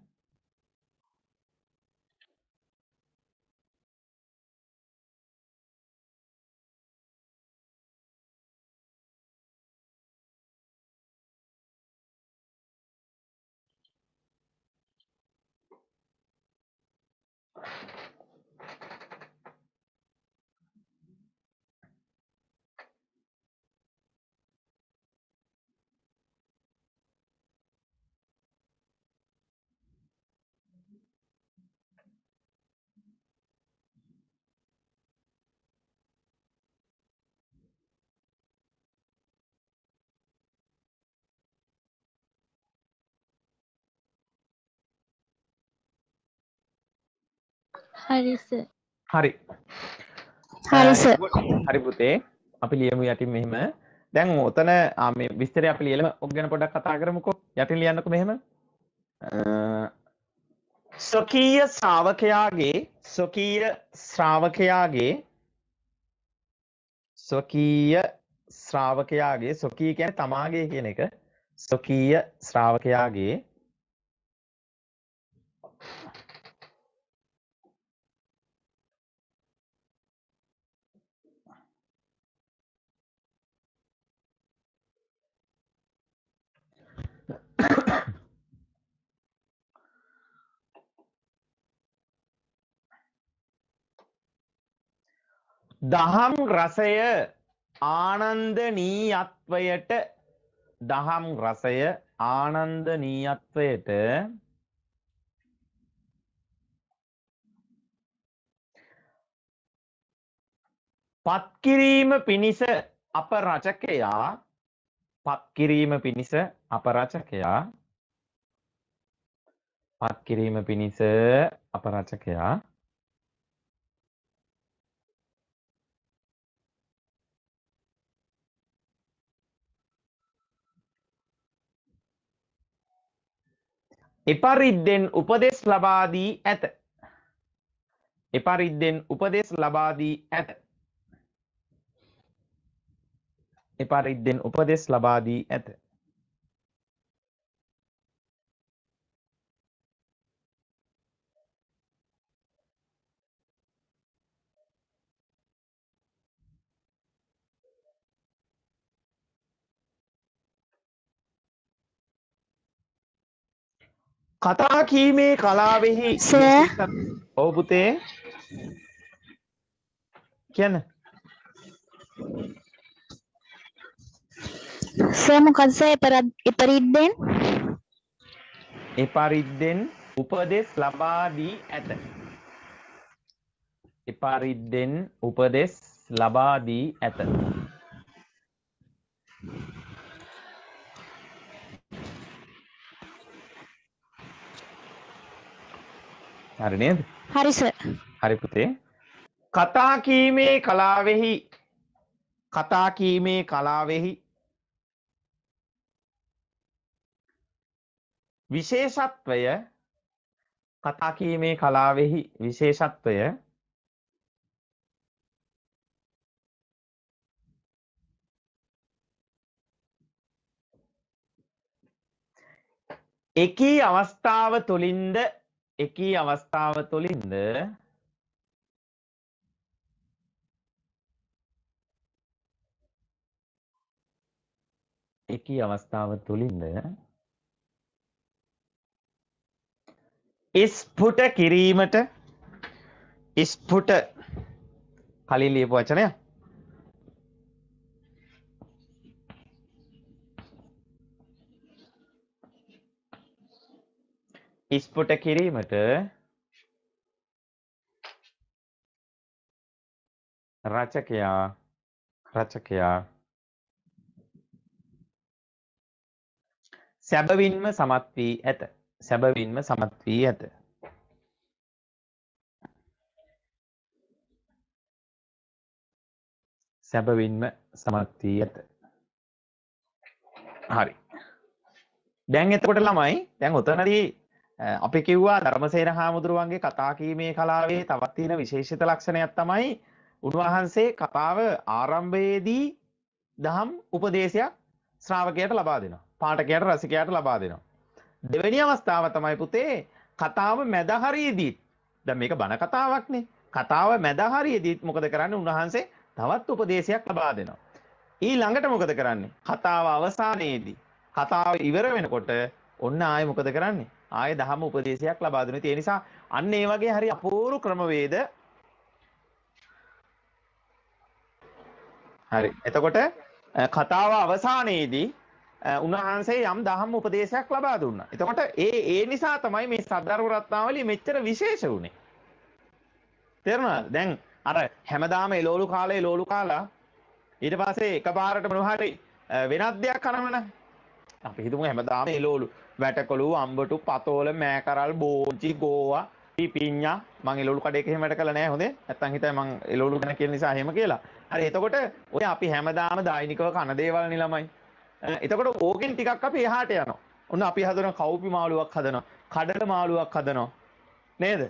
Hari sir. හරි. Hari sir. හරි පුතේ. අපි ලියමු යටින් මෙහෙම. දැන් ඔතන මේ විස්තරය අපි ලියලම ඔක් ගැන පොඩ්ඩක් කතා කරමුකෝ. යටින් ලියන්නකෝ මෙහෙම. ස්වකීය ශ්‍රාවකයාගේ ස්වකීය කියන්නේ තමාගේ කියන එක. ස්වකීය ශ්‍රාවකයාගේ දහම් රසය ආනන්දනීයත්වයට පත්කිරීම පිණිස අප රචකයා එපරිද්දෙන් උපදෙස් ලබා දී ඇත. කතා කීමේ කලාවෙහි Sir. ඔව් පුතේ කියන්න. Sir මොකද sir එපරිද්දෙන් එපරිද්දෙන් උපදෙස් ලබා දී ඇත. හරි නේද? Hari sir. හරි පුතේ. කතා කීමේ කලාවෙහි විශේෂත්වය එකී අවස්ථාව තුලින්ද ස්පුට කිරීමට ස්පුට කලින් ලියපු වචනය ස්පුට කිරීමට රචකයා සැබවින්ම සමත් වී ඇත. සැබවින්ම සමත් වී ඇත. සැබවින්ම සමත් වී ඇත. හරි. දැන් එතකොට ළමයි දැන් උතනදී අපි කිව්වා ධර්මසේන හාමුදුරුවන්ගේ කතා කීමේ කලාවේ තවත් තියෙන විශේෂිත ලක්ෂණයක් තමයි උන්වහන්සේ කතාව ආරම්භයේදී දහම් උපදේශයක් ශ්‍රාවකයාට ලබා දෙනවා. පාඨකයාට රසිකයාට ලබා දෙනවා. දෙවෙනි අවස්ථාව තමයි පුතේ කතාව මැද හරියේදී. දැන් මේක බණ කතාවක්නේ. කතාව මැද හරියේදී මොකද කරන්නේ? උන්වහන්සේ තවත් උපදේශයක් ලබා දෙනවා. ඊළඟට මොකද කරන්නේ? කතාව අවසානයේදී කතාව ඉවර වෙනකොට ඔන්න ආයෙ මොකද කරන්නේ? ආයෙ දහම උපදේශයක් ලබා දෙනවා. ඒ නිසා අන්න ඒ වගේ හරි අපූර්ව ක්‍රමවේද හරි. එතකොට කතාව අවසානයේදී උන්වහන්සේ යම් දහම් උපදේශයක් ලබා දුන්නා. එතකොට ඒ නිසා තමයි මේ සද්ධර්ම රත්නාවලිය මෙච්චර විශේෂ වුනේ. තේරුණාද? දැන් අර හැමදාම එළවලු කාලා ඊට පස්සේ එකපාරට මොනවා හරි වෙනත් දෙයක් කනවන. අපි හිතමු හැමදාම එළවලු වැටකොළු අම්බටු පතෝල මෑකරල් බෝංචි ගෝවා පිපිඤ්ඤා මම එළවලු කඩේක එහෙම වැඩ කළා නෑ හොඳේ. නැත්තම් හිතයි මම එළවලු ගැන කියන නිසා එහෙම කියලා. හරි එතකොට ඔය අපි හැමදාම දෛනිකව කන දේවල් නේ ළමයි. එතකොට ඕකෙන් ටිකක් අපි එහාට යනවා. ඔන්න අපි හදන කවුපි මාළුවක් හදනවා. කඩල මාළුවක් හදනවා. නේද?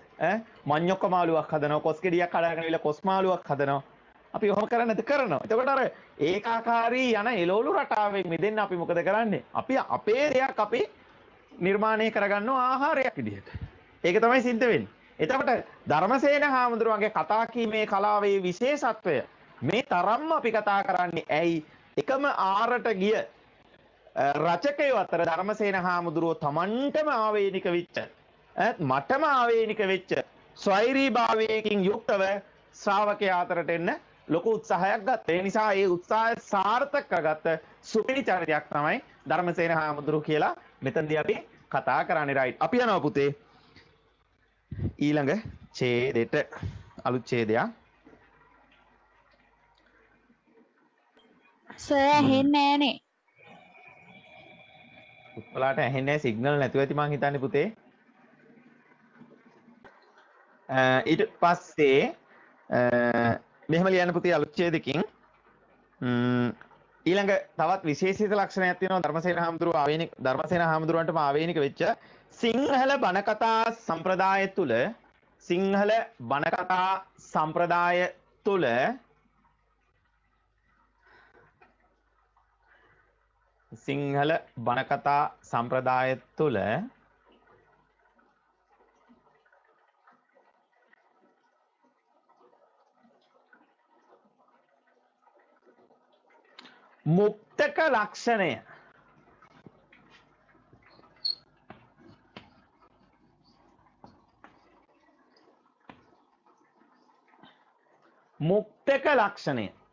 මඤ්ඤොක්ක මාළුවක් හදනවා. කොස් ගෙඩියක් කඩගෙන ඉල කොස් මාළුවක් හදනවා. අපි ඔහොම කරන්නද කරනවා. එතකොට අර ඒකාකාරී යන එළවලු රටාවෙන් මිදෙන්න අපි මොකද කරන්නේ? අපි අපේ දෙයක් අපි නිර්මාණය කරගන්නවා ආහාරයක් විදිහට. ඒක තමයි සිද්ධ වෙන්නේ. එතකොට ධර්මසේන හාමුදුරුවන්ගේ කතා කීමේ කලාවේ විශේෂත්වය මේ තරම්ම අපි කතා කරන්නේ ඇයි? එකම ආරට ගිය රචකයෝ අතර ධර්මසේන හාමුදුරුවෝ තමන්ටම ආවේනික වෙච්ච මටම ආවේනික වෙච්ච ස්වෛරීභාවයකින් යුක්තව ශ්‍රාවකයා අතරට එන්න ලොකු උත්සාහයක් ගත්තා. ඒ නිසා ඒ උත්සාහය සාර්ථක කරගත්ත සුපිරි චරිතයක් තමයි ධර්මසේන හාමුදුරුවෝ කියලා මෙතනදී අපි කතා කරන්නේ. රයිට්. අපි යනවා පුතේ ඊළඟ ඡේදෙට අලුත් ඡේදයක්. සර් ඇහෙන්නේ නෑනේ. උත්පලාට ඇහෙන්නේ සිග්නල් නැතුව ඇති මං හිතන්නේ පුතේ. ඊට පස්සේ මෙහෙම ලියන්න පුතේ අලුත් ඡේදකින් ඊළඟ තවත් විශේෂිත ලක්ෂණයක් තියෙනවා ධර්මසේන හාමුදුරුවන්ටම ආවේනික වෙච්ච සිංහල බණ කතා සම්ප්‍රදාය තුල සිංහල බණ කතා සම්ප්‍රදාය තුල සිංහල බණ කතා සම්ප්‍රදාය තුල මුක්තක ලක්ෂණය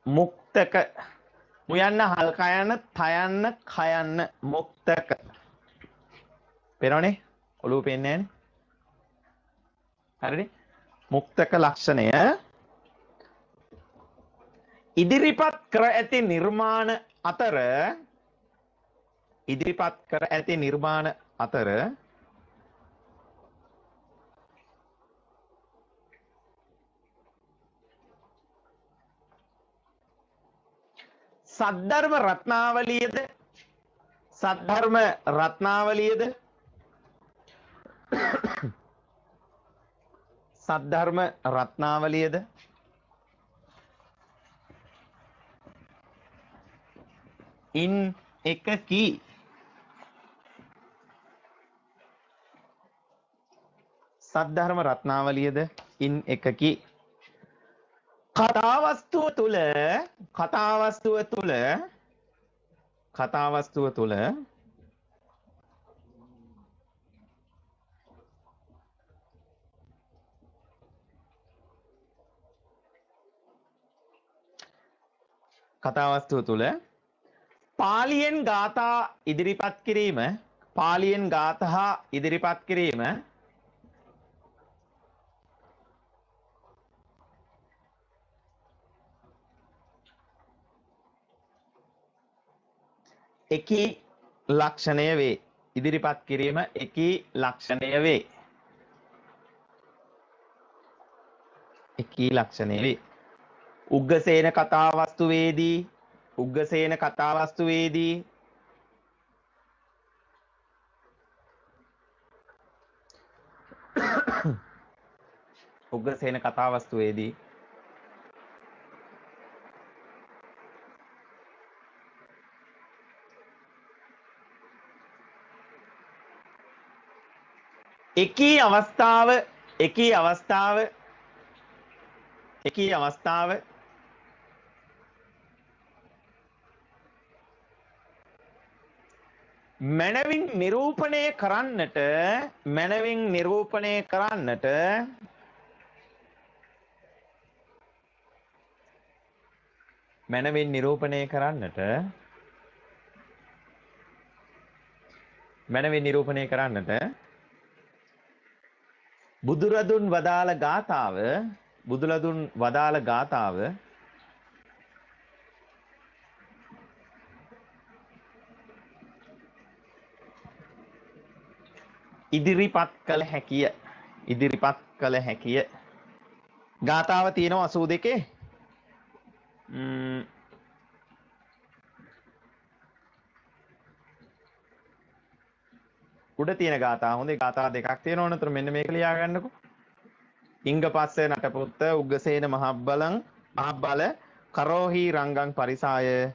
මුක්තක මුයන්න හල් කයන්න තයන්න කයන්න මුක්තක පේනවනේ ඔළුව පේන්නේ නැහැනේ හරිනේ මුක්තක ලක්ෂණය ඉදිරිපත් කර ඇති නිර්මාණ අතර සද්ධර්ම රත්නාවලියද ඉන් එකකි. සද්ධර්ම රත්නාවලියද ඉන් එකකි. කතාවස්තුව තුල කතාවස්තුව තුළ පාලියෙන් ගාථා ඉදිරිපත් කිරීම පාලියෙන් ගාථා ඉදිරිපත් කිරීම එකී ලක්ෂණය වේ. ඉදිරිපත් කිරීම එකී ලක්ෂණය වේ. එකී ලක්ෂණය වේ. උග්ගසේන කතාවස්තුවේදී උග්ගසේන කතාවස්තුවේදී උග්ගසේන කතාවස්තුවේදී එකී අවස්ථාව මනවින් නිරූපණය කරන්නට බුදුරදුන් වදාළ ගාථාව ඉදිරිපත් කළ හැකිය. ගාථාව තියෙනවා 82. උඩ තියෙන ගාථා හොඳේ ගාථා දෙකක් තියෙනවනේ. උතර මෙන්න මේක ලියා ගන්නකො. ඉංග පස්සේ නටපුත්ත උග්ගසේන මහබ්බල කරෝහි රංගං පරිසාය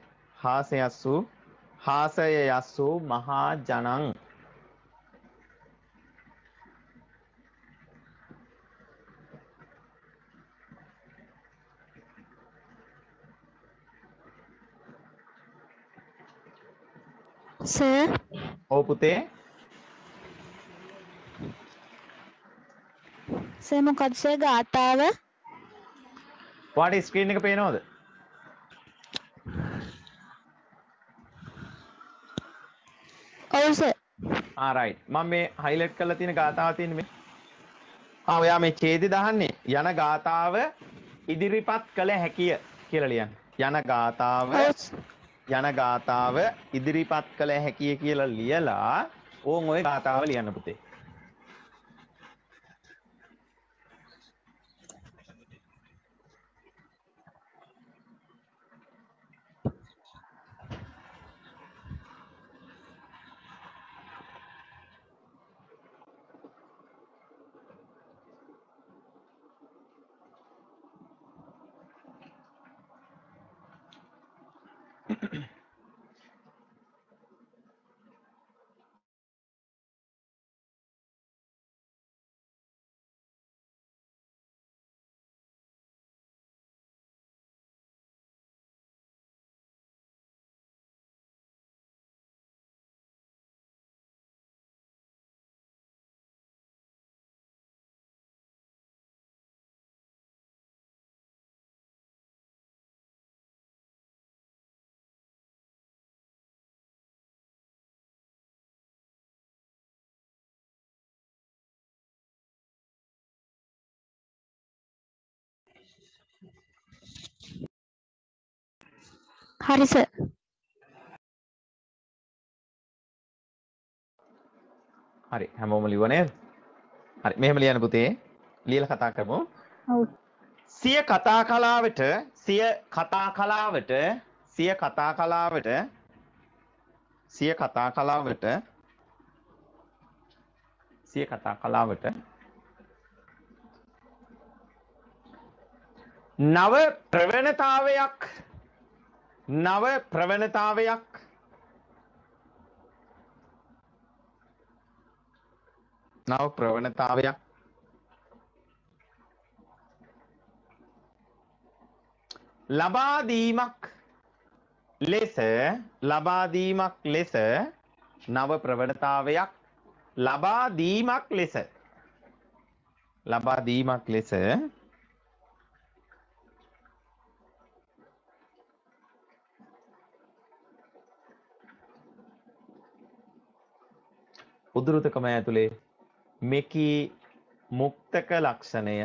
හාසය යස්සු මහා ජනං. සර් ඔව් පුතේ. සර් මොකක්ද සර් ගාථාව? ඔයාට ස්ක්‍රීන් එක පේනවද? ඔව් සර්. රයිට්. මම මේ හයිලයිට් කරලා තියෙන ගාථාව තියෙන්නේ මේ. ඔයා මේ ඡේදය දාන්නේ යන ගාථාව ඉදිරිපත් කළ හැකිය කියලා ලියන්න. යන ගාථාව ඉදිරිපත් කළ හැකිය කියලා ලියලා ඕන් ඔය ගාථාව ලියන්න පුතේ. හරි සර්. හරි හැමෝම ලියුවා නේද? හරි මෙහෙම ලියන්න පුතේ. ලියලා කතා කරමු. ඔව්. සිය කතා කලාවට නව ප්‍රවණතාවයක් ලබා දීමක් ලෙස නව ප්‍රවණතාවයක් ලබා දීමක් ලෙස උද්දෘතකම ඇතුලේ මෙකී මුක්තක ලක්ෂණය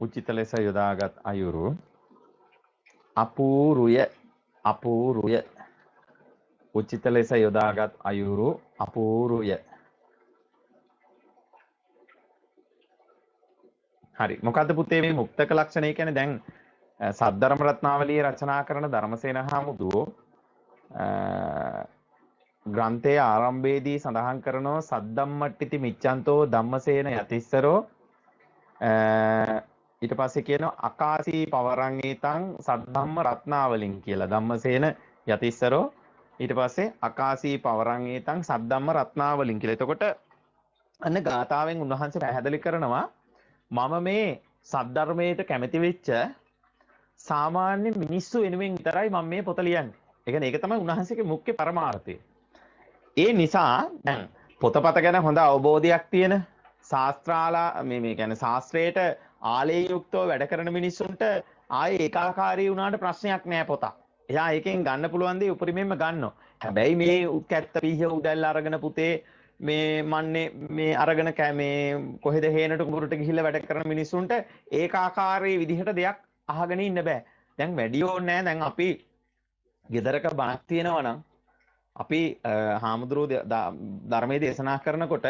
උචිත ලෙස යොදාගත් අයුරු අපූරුය උචිත ලෙස යොදාගත් අයුරු අපූරුය. හරි. මොකද්ද පුතේ මේ මුක්තක ලක්ෂණය කියන්නේ? දැන් සද්ධර්ම රත්නාවලිය රචනා කරන ධර්මසේන හාමුදුරුවෝ ග්‍රන්ථයේ ආරම්භයේදී සඳහන් කරනවා සද්දම්මට්ටිති මිච්ඡන්තෝ ධම්මසේන යතිස්සරෝ ඊට පස්සේ කියනවා අකාසී පවරං ඒතං සද්ධම්ම රත්නාවලින් කියලා. ධම්මසේන යතිස්සරෝ ඊට පස්සේ අකාසී පවරං ඒතං සද්ධම්ම රත්නාවලින් කියලා. එතකොට අන්න ගාථාවෙන් උන්වහන්සේ පැහැදිලි කරනවා මම මේ සද්ධර්මයට කැමති වෙච්ච සාමාන්‍ය මිනිස්සු වෙනුවෙන් විතරයි මම මේ පොත ලියන්නේ. ඒ කියන්නේ ඒක තමයි උන්වහන්සේගේ මුඛ්‍ය පරමාර්ථය. ඒ නිසා දැන් පොතපත ගැන හොඳ අවබෝධයක් තියෙන ශාස්ත්‍රාලා මේ කියන්නේ ශාස්ත්‍රයට ආලේයුක්තව වැඩ කරන මිනිස්සුන්ට ආයේ ඒකාකාරී වුණාට ප්‍රශ්නයක් නෑ පොතක්. එයා ඒකෙන් ගන්න පුළුවන් දේ උපරිමයෙන්ම ගන්නවා. හැබැයි මේ කැත්ත පිහ උදැල්ල අරගෙන පුතේ මේ මන්නේ මේ අරගෙන මේ කොහෙද හේනට කුඹුරට ගිහිල්ලා වැඩ කරන මිනිස්සුන්ට ඒකාකාරී විදිහට දෙයක් අහගෙන ඉන්න බෑ. දැන් වැඩි ඕනේ නෑ. දැන් අපි ගෙදරක බණක් තියෙනවා නම් අපි හාමුදුරුවෝ ධර්මයේ දේශනා කරනකොට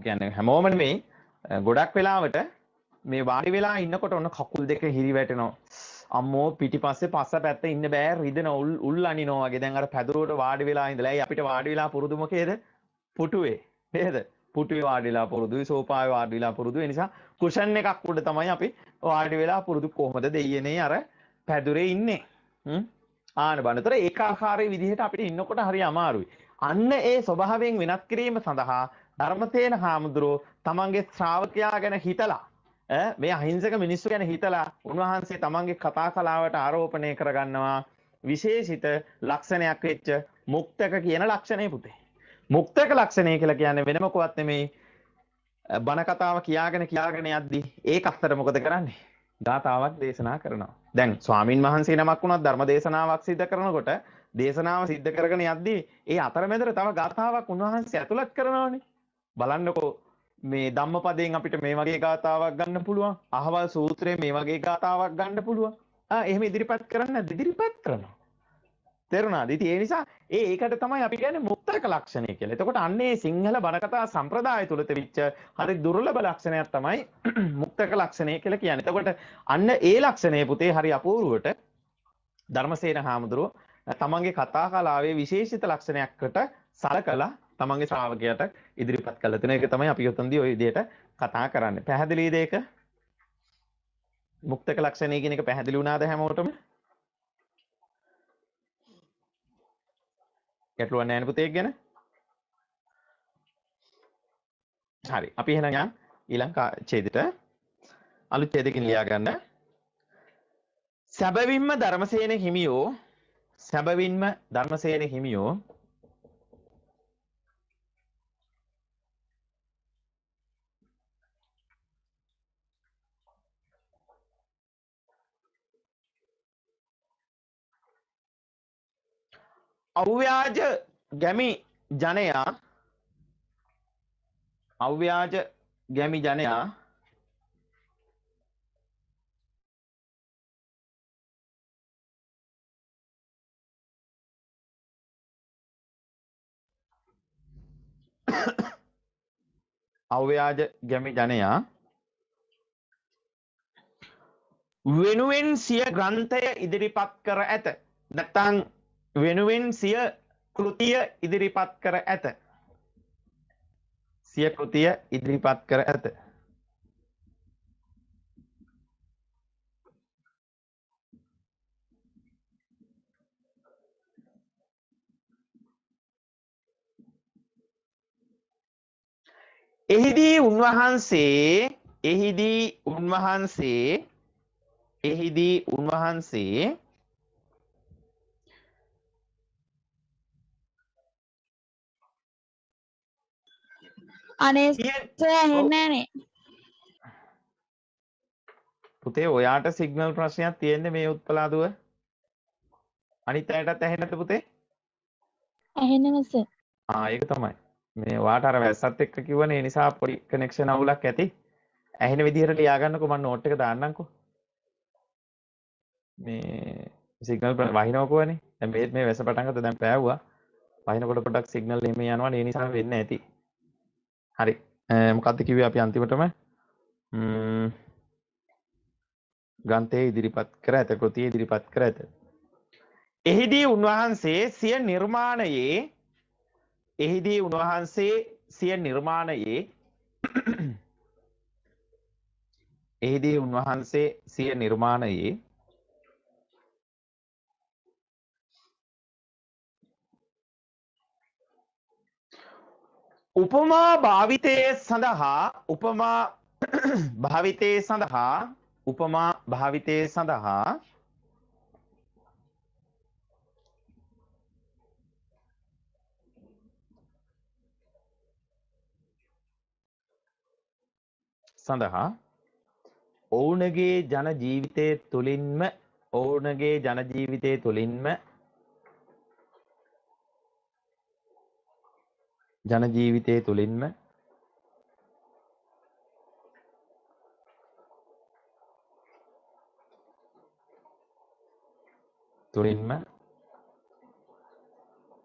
කියන්නේ හැමෝම නෙමෙයි ගොඩක් වෙලාවට මේ වාඩි වෙලා ඉන්නකොට ඔන්න කකුල් දෙක හිරි වැටෙනවා. අම්මෝ පිටිපස්සේ පස්ස පැත්ත ඉන්න බෑ රිදෙන උල් අනිනවා වගේ. දැන් අර පැදුරට වාඩි වෙලා ඉඳලා අපිට වාඩි වෙලා පුරුදු මොකේද? පුටුවේ. නේද? පුටුවේ වාඩි වෙලා පුරුදුයි, සෝපාවේ වාඩි වෙලා පුරුදු. ඒ නිසා කුෂන් එකක් උඩ තමයි අපි වාඩි වෙලා පුරුදු. කොහොමද දෙයියනේ අර පැදුරේ ඉන්නේ? ආන බණතර ඒකාකාරී විදිහට අපිට ඉන්නකොට හරි අමාරුයි. අන්න ඒ ස්වභාවයෙන් වෙනස් කිරීම සඳහා ධර්මසේන හාමුදුරුවෝ තමන්ගේ ශ්‍රාවකයා ගැන හිතලා මේ අහිංසක මිනිස්සු ගැන හිතලා උන්වහන්සේ තමන්ගේ කතා කලාවට ආරෝපණය කරගන්නවා විශේෂිත ලක්ෂණයක් වෙච්ච මුක්තක කියන ලක්ෂණය පුතේ. මුක්තක ලක්ෂණය කියලා කියන්නේ වෙන මොකවත් නෙමෙයි. බණ කතාව කියාගෙන යද්දී ඒක අත්තර මොකද කරන්නේ? ගාථාවක් දේශනා කරනවා. දැන් ස්වාමින් වහන්සේ නමක් වුණත් ධර්ම දේශනාවක් සිද්ධ කරනකොට දේශනාව සිද්ධ කරගෙන යද්දී ඒ අතරමැදට තව ගාථාවක් උන්වහන්සේ ඇතුළත් කරනවානේ. බලන්නකෝ මේ ධම්මපදයෙන් අපිට මේ වගේ ගාථාවක් ගන්න පුළුවන්. අහවල් සූත්‍රයේ මේ වගේ ගාථාවක් ගන්න පුළුවන්. එහෙම ඉදිරිපත් කරන්න ඉදිරිපත් කරනවා. තේරුණාද? ඉතින් ඒ නිසා ඒකට තමයි අපි කියන්නේ මුක්තක ලක්ෂණය කියලා. එතකොට අන්නේ සිංහල බණ කතා සම්ප්‍රදාය තුල තිබිච්ච හරි දුර්ලභ ලක්ෂණයක් තමයි මුක්තක ලක්ෂණය කියලා කියන්නේ. එතකොට අන්න ඒ ලක්ෂණය පුතේ හරි අපූර්වට ධර්මසේන හාමුදුරුවෝ තමන්ගේ කතා කලාවේ විශේෂිත ලක්ෂණයකට සලකලා තමන්ගේ ශ්‍රාවකයාට ඉදිරිපත් කළ තියෙන එක තමයි අපි උතන්දී ওই විදිහට කතා කරන්නේ. පැහැදිලිද ඒක? මුක්තක ලක්ෂණය කියන එක පැහැදිලි වුණාද හැමෝටම? ගැටලුවක් නැහැ නේ පුතේ ගැන? හරි. අපි එහෙනම් යන් ඊළඟ ඡේදෙට අලුත් ඡේදකින් ලියා ගන්න. සැබවින්ම ධර්මසේන හිමියෝ අව්‍යාජ ගැමි ජනයා වෙනුවෙන් සිය ග්‍රන්ථය ඉදිරිපත් කර ඇත. නැත්නම් වෙනුවෙන් සිය කෘතිය ඉදිරිපත් කර ඇත. එහිදී උන්වහන්සේ අනේ සිය- සර් ඇහෙන්නේ ඔව්. නැහනේ. පුතේ ඔයාට සිග්නල් ප්‍රශ්නයක් තියෙන්නේ මේ උත්පලාදුව. අනිත් අයටත් ඇහෙන්නේ නැද්ද පුතේ? ඇහෙන්නේ නැහැ සර්. ඒක තමයි. මේ ඔයාට අර වැස්සත් එක්ක කිව්වනේ ඒ නිසා පොඩි කනෙක්ෂන් අවුලක් ඇති. ඇහෙන විදිහට ලියා ගන්නකො මම නෝට් එක දාන්නම්කො. මේ සිග්නල් වහිනව කොහනේ. දැන් මේ වැස්ස පටන් ගත්තා දැන් පෑවුවා. වහිනකොට පොඩ්ඩක් සිග්නල් එමේ යනවනේ ඒ නිසා වෙන්නේ නැති. හරි. මොකද්ද කිව්වේ අපි අන්තිමටම? ග්‍රන්ථයේ ඉදිරිපත් කර ඇත කෘතිය ඉදිරිපත් කර ඇත. එහිදී උන්වහන්සේ සිය නිර්මාණයේ උපමා භාවිතයේ සඳහා ඔවුනගේ ජන ජීවිතය තුළින්ම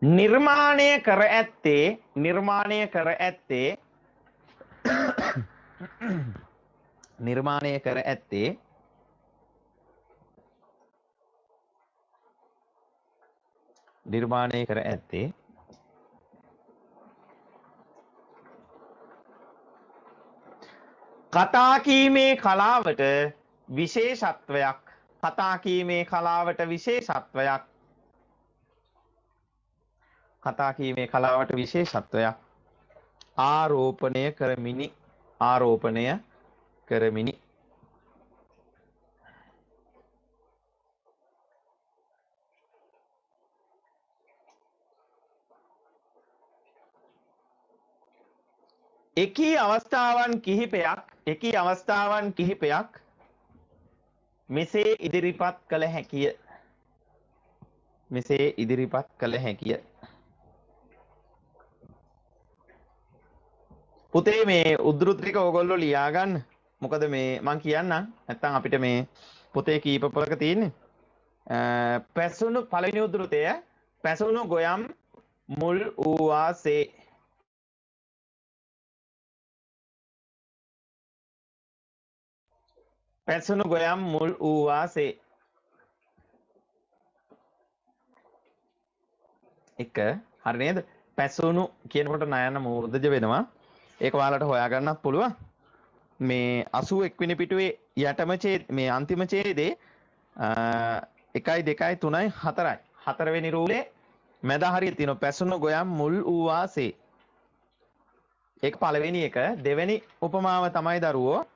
නිර්මාණය කර ඇත්තේ කතා කීමේ කලාවට විශේෂත්වයක් ආරෝපණය කරමිනි. එකී අවස්ථාවන් කිහිපයක් මෙසේ ඉදිරිපත් කළ හැකිය. පුතේ මේ උද්දෘත ටික ඕගොල්ලෝ ලියා ගන්න. මොකද මේ මං කියන්නම් නැත්තම් අපිට මේ පොතේ කීප පොලක තියෙන්නේ. පළවෙනි උද්දෘතය පැසුණු ගොයම් මුල් වූවාසේ. එක හරි නේද? පැසුණු කියනකොට නයන මූර්ධජ වෙනවා. ඒක ඔයාලට හොයාගන්නත් පුළුවන්. මේ 81 වෙනි පිටුවේ යටම මේ අන්තිම ඡේදේ 1 2 3 4යි. 4 වෙනි රූලේ මැද හරිය තියෙනවා පැසුණු ගොයම් මුල් වූ වාසේ. ඒක පළවෙනි එක. දෙවෙනි උපමාව තමයි දරුවෝ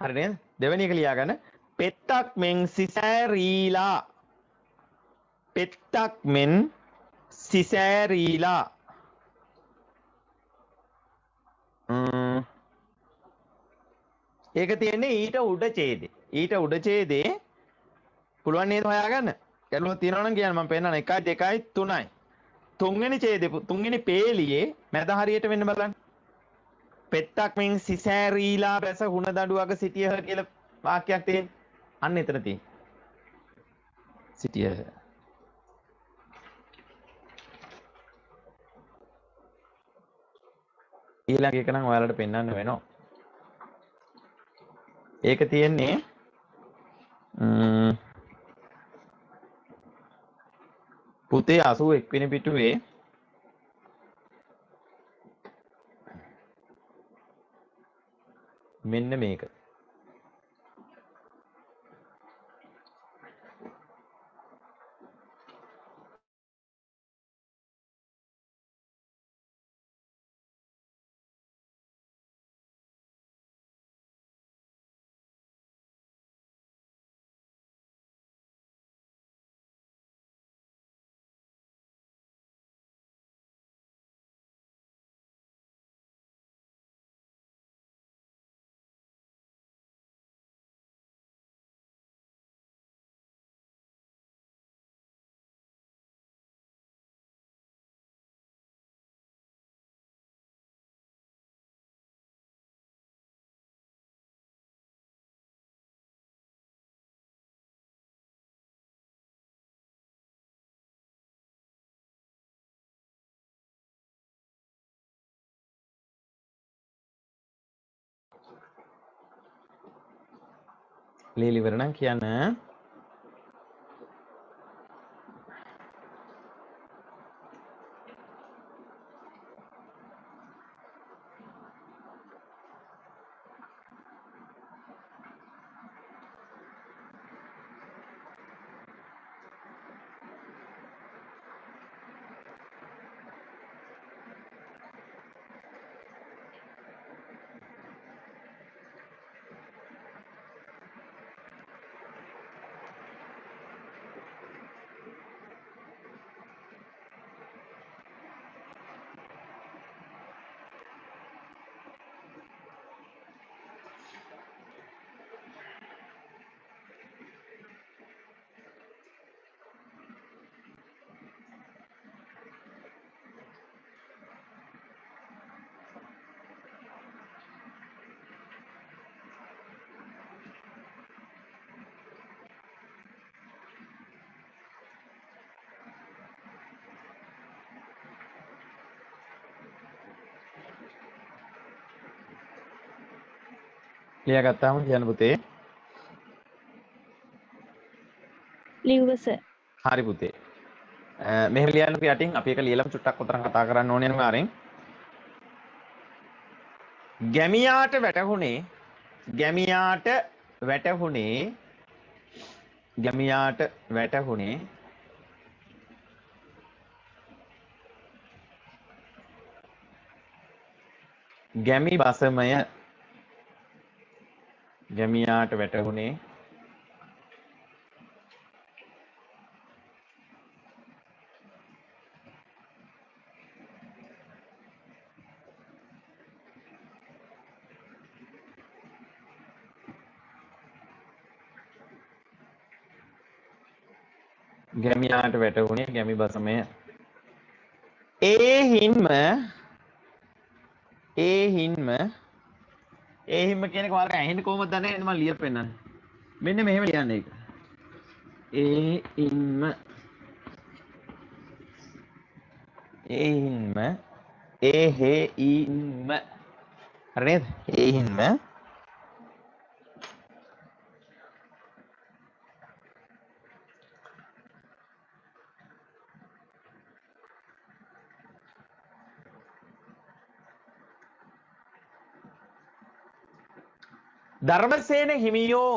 හරි නේද? දෙවෙනි එක ලියා ගන්න. පෙත්තක් මෙන් සිසෑරීලා ඒක තියෙන්නේ ඊට උඩ ඡේදේ පුළුවන් නේද හොයාගන්න? ගැලුවක් තියෙනවා නම් කියන්න මම පෙන්නන 1 2 3යි. තුන්වෙනි පේලියේ මැද හරියට වෙන්න බලන්න. පෙත්තක් මෙන් සිසෑරීලා බැස හුණ දඬුවක සිටියහ කියලා වාක්‍යයක් තියෙන්නේ. අන්න එතන තියෙන්නේ. සිටියහ. ඊළඟ එක නම් ඔයාලට පෙන්වන්න වෙනවා. ඒක තියෙන්නේ පුතේ 81 වෙනි පිටුවේ මෙන්න මේක. ලීලි ඉවර නම් කියන්න. ලියාගත්තාම කියන්න පුතේ. ලිව්ව සර්. හරි පුතේ. මෙහෙම ලියන්නකෝ යටින් අපි එක ලියලම චුට්ටක් උතර කතා කරන්න ඕනේ අනිවාර්යෙන්. ගැමියාට වැටහුණේ ගැමි බසමය ගැමියාට වැටහුණේ ගැමි බසමය. ඒ හින්ම කියන එක ඔයාලට ඇහෙන්නේ කොහොමද දන්නේ? මම ලියලා පෙන්නන්න. මෙන්න මෙහෙම ලියන්න ඒක. ඒ හින්ම හරි නේද? ඒ හින්ම ධර්මසේන හිමියෝ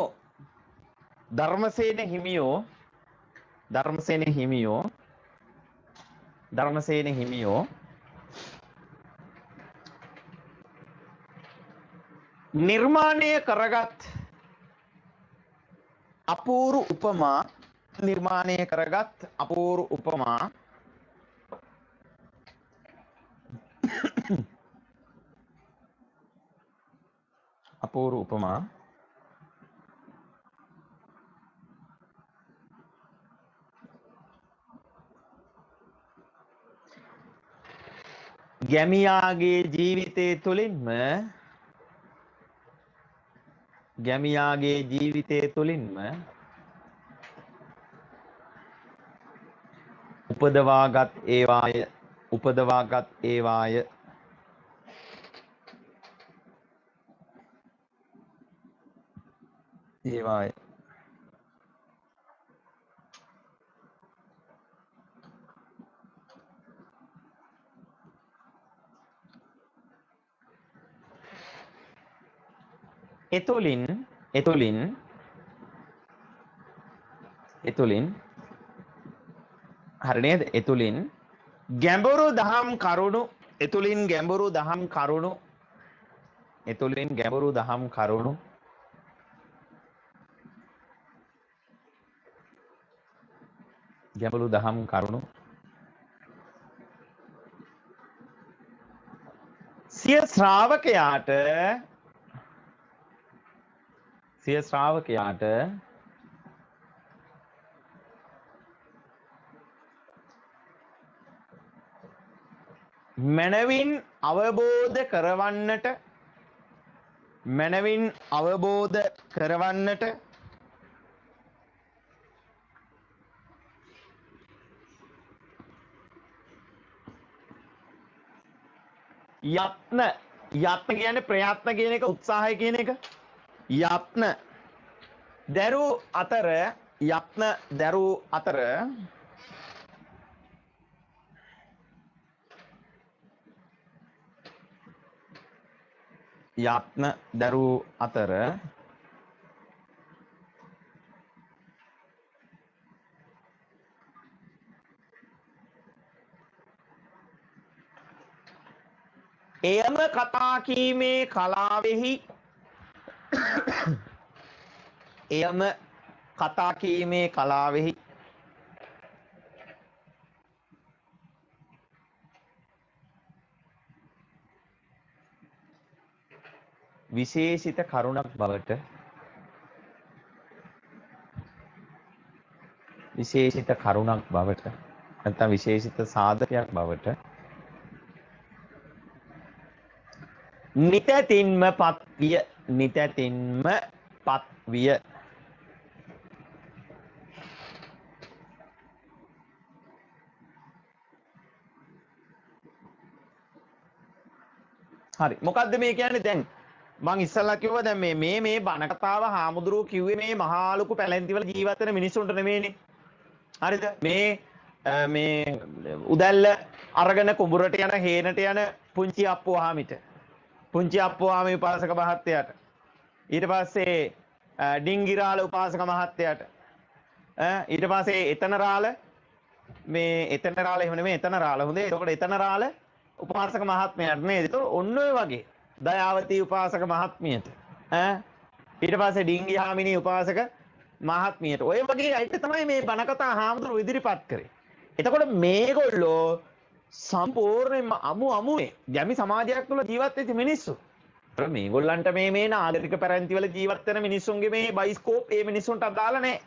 නිර්මාණය කරගත් අපූරු උපමා ගැමියාගේ ජීවිතය තුළින්ම උපදවාගත් ඒවාය. එතුලින් හරි නේද? එතුලින් ගැඹුරු දහම් කරුණු එතුලින් ගැඹුරු දහම් කරුණු එතුලින් ගැඹුරු දහම් කරුණු ගැඹුරු දහම් කරුණු සිය ශ්‍රාවකයාට මනවින් අවබෝධ කරවන්නට යත්න කියන්නේ ප්‍රයත්න කියන එක, උත්සාහය කියන එක. යත්න දරූ අතර එයම කතා කීමේ කලාවෙහි විශේෂිත කරුණක් බවට නැත්නම් විශේෂිත සාධකයක් බවට නිතැතින්ම පත්විය. හරි, මොකද්ද මේ කියන්නේ? දැන් මං ඉස්සල්ලා කිව්වා දැන් මේ බණ කතාව හාමුදුරුවෝ කිව්වේ මේ මහා ලොකු පැලැන්තිවල ජීවත් වෙන මිනිස්සුන්ට නෙමෙයිනේ. හරිද? මේ උදැල්ල අරගෙන කුඹුරට යන හේනට යන පුංචි අප්පුවාමිට, පුංචි අප්පුවාමි උපාසක මහත්තයාට, ඊට පස්සේ ඩිංගිරාල උපාසක මහත්තයාට, ඊට පස්සේ එතනරාල එහෙම නෙමෙයි, එතනරාල හොඳේ. එතකොට එතනරාල උපාසක මහත්මයාට නේද? ඒක ඔන්න ඔය වගේ දයාවතී උපාසක මහත්මියට, ඊට පස්සේ ඩිංගිහාමිනී උපාසක මහත්මියට, ඔය වගේ අයිට තමයි මේ බණ කතා හාමුදුරුවෝ ඉදිරිපත් කරේ. එතකොට මේගොල්ලෝ සම්පූර්ණයෙන්ම අමුවේ ගැමි සමාජයක් තුළ ජීවත් වෙච්ච මිනිස්සු. මේගොල්ලන්ට මේ නාගරික පැරැන්තිවල ජීවත් වෙන මිනිස්සුන්ගේ මේ බයිස්කෝප් ඒ මිනිස්සුන්ට අදාළ නැහැ.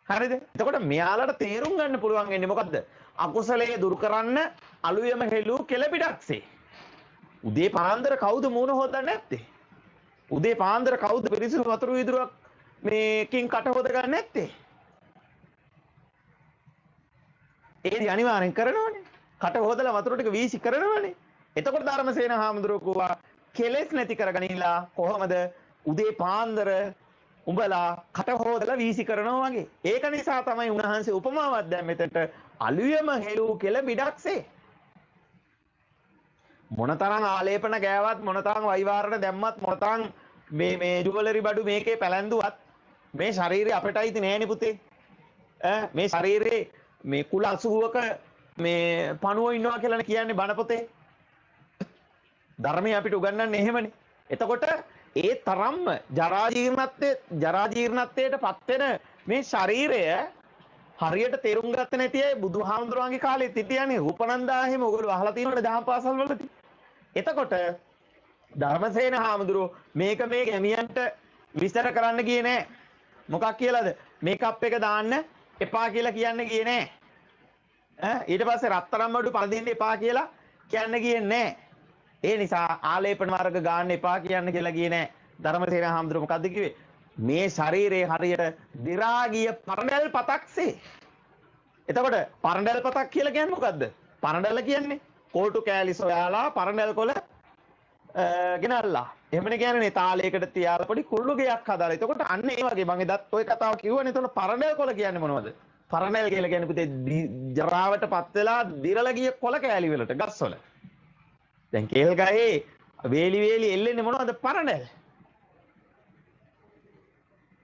හරිද? එතකොට මෙයාලට තේරුම් ගන්න පුළුවන් වෙන්නේ මොකද්ද? අකුසලයේ දුරු කරන්න අලුයම හෙළූ කෙළපිඩක්සේ. උදේ පාන්දර කවුද මූණ හොදන්නේ නැත්තේ? උදේ පාන්දර කවුද පිරිසිදු වතුර වීදුරුවක් මේකින් කට හොද ගන්න නැත්තේ? ඒදි අනිවාර්යෙන් කරනවනේ. කට හොදලා වතුර ටික වීසි කරනවනේ. එතකොට ධර්මසේන හාමුදුරුවෝ කිව්වා කෙලෙස් නැති කරගනිලා කොහොමද? උදේ පාන්දර උඹලා කට හොදලා වීසි කරනවා වගේ. ඒක නිසා තමයි උන්වහන්සේ උපමාවක් දැන් මෙතනට අලුයම හෙළූ කෙළ බිඩක්සේ. මොනතරම් ආලේපන ගෑවත්, මොනතරම් වයිවාරණ දැම්මත්, මොනතරම් මේ ජුවලරි බඩු මේකේ පැලැන්දුවත් මේ ශරීරය අපට අයිති නෑනේ පුතේ. මේ ශරීරේ මේ කුල 80ක මේ පණුවෝ ඉන්නවා කියලා කියන්නේ බණ පොතේ. ධර්මයේ අපිට උගන්වන්නේ එහෙමනේ. එතකොට ඒ තරම්ම ජරා ජීර්ණත්වයට පත් වෙන මේ ශරීරය හරියට තේරුම් ගත්තේ නැති අය බුදුහාමුදුරුවන්ගේ කාලේ හිටියනේ. රූපනන්දා එහෙම ඔයගොල්ලෝ අහලා තියෙනවනේ දහම් පාසල් වලදී. එතකොට ධර්මසේන හාමුදුරුවෝ මේක මේ ගැමියන්ට විස්තර කරන්න ගියේ නෑ. මොකක් කියලාද? මේකප් එක දාන්න එපා කියලා කියන්න ගියේ නෑ. ඊට පස්සේ රත්තරන් බඩු පළඳින්න එපා කියලා කියන්න ගියේ නෑ. ඒ නිසා ආලේපන මාර්ග ගන්න එපා කියන්න කියලා ගියේ නෑ. ධර්මසේන හාමුදුරුවෝ මොකද්ද කිව්වේ? මේ ශරීරයේ හරියට දිරා ගිය පරණැල් පතක්සේ. එතකොට පරණැල් පතක් කියලා කියන්නේ මොකද්ද? පරණැල් කියන්නේ කොල්ටු කෑලි සොයාලා පරණැල් කොළ ගෙනල්ලා. එහෙමනේ කියන්නේ තාලයකට තියාලා පොඩි කුල්ලු ගයක් හදාලා. එතකොට අන්න ඒ වගේ මම එදත් ওই කතාව කිව්වනේ. එතකොට පරණැල් කොළ කියන්නේ මොනවද? පරණැල් කියලා කියන්නේ පුතේ ජරාවටපත් වෙලා දිරලා ගිය කොළ කෑලි වලට ගස්වල. දැන් කේල් ගහේ වේලි එල්ලෙන්නේ මොනවද? පරණැල්.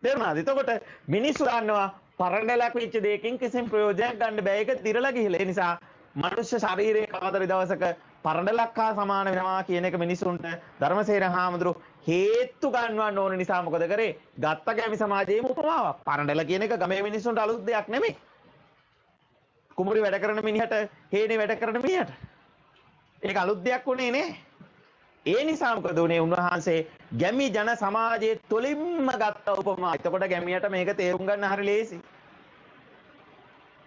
තේරුණාද? එතකොට මිනිස්සු දන්නවා පරණලක් වෙච්ච දෙයකින් කිසිම ප්‍රයෝජනයක් ගන්න බෑ. ඒක දිරලා ගිහිල්ලා. ඒ නිසා මනුෂ්‍ය ශරීරයේ කවදරි දවසක පරණලක් හා සමාන වෙනවා කියන එක මිනිසුන්ට ධර්මසේන හාමුදුරු හේතු ගන්නවන්න ඕන නිසා මොකද කරේ? ගත්ත ගැමි සමාජයේම උපමාවක්. පරණල කියන එක ගමේ මිනිසුන්ට අලුත් දෙයක් නෙමෙයි. කුඹුරි වැඩ කරන මිනිහට හේනේ වැඩ කරන මිනිහට ඒක අලුත් දෙයක් උනේ නේ. ඒ නිසා මොකද උනේ? උන්වහන්සේ ගැමි ජන සමාජයේ තුලින්ම ගත්ත උපමා. එතකොට ගැමියට මේක තේරුම් ගන්න හරි ලේසි.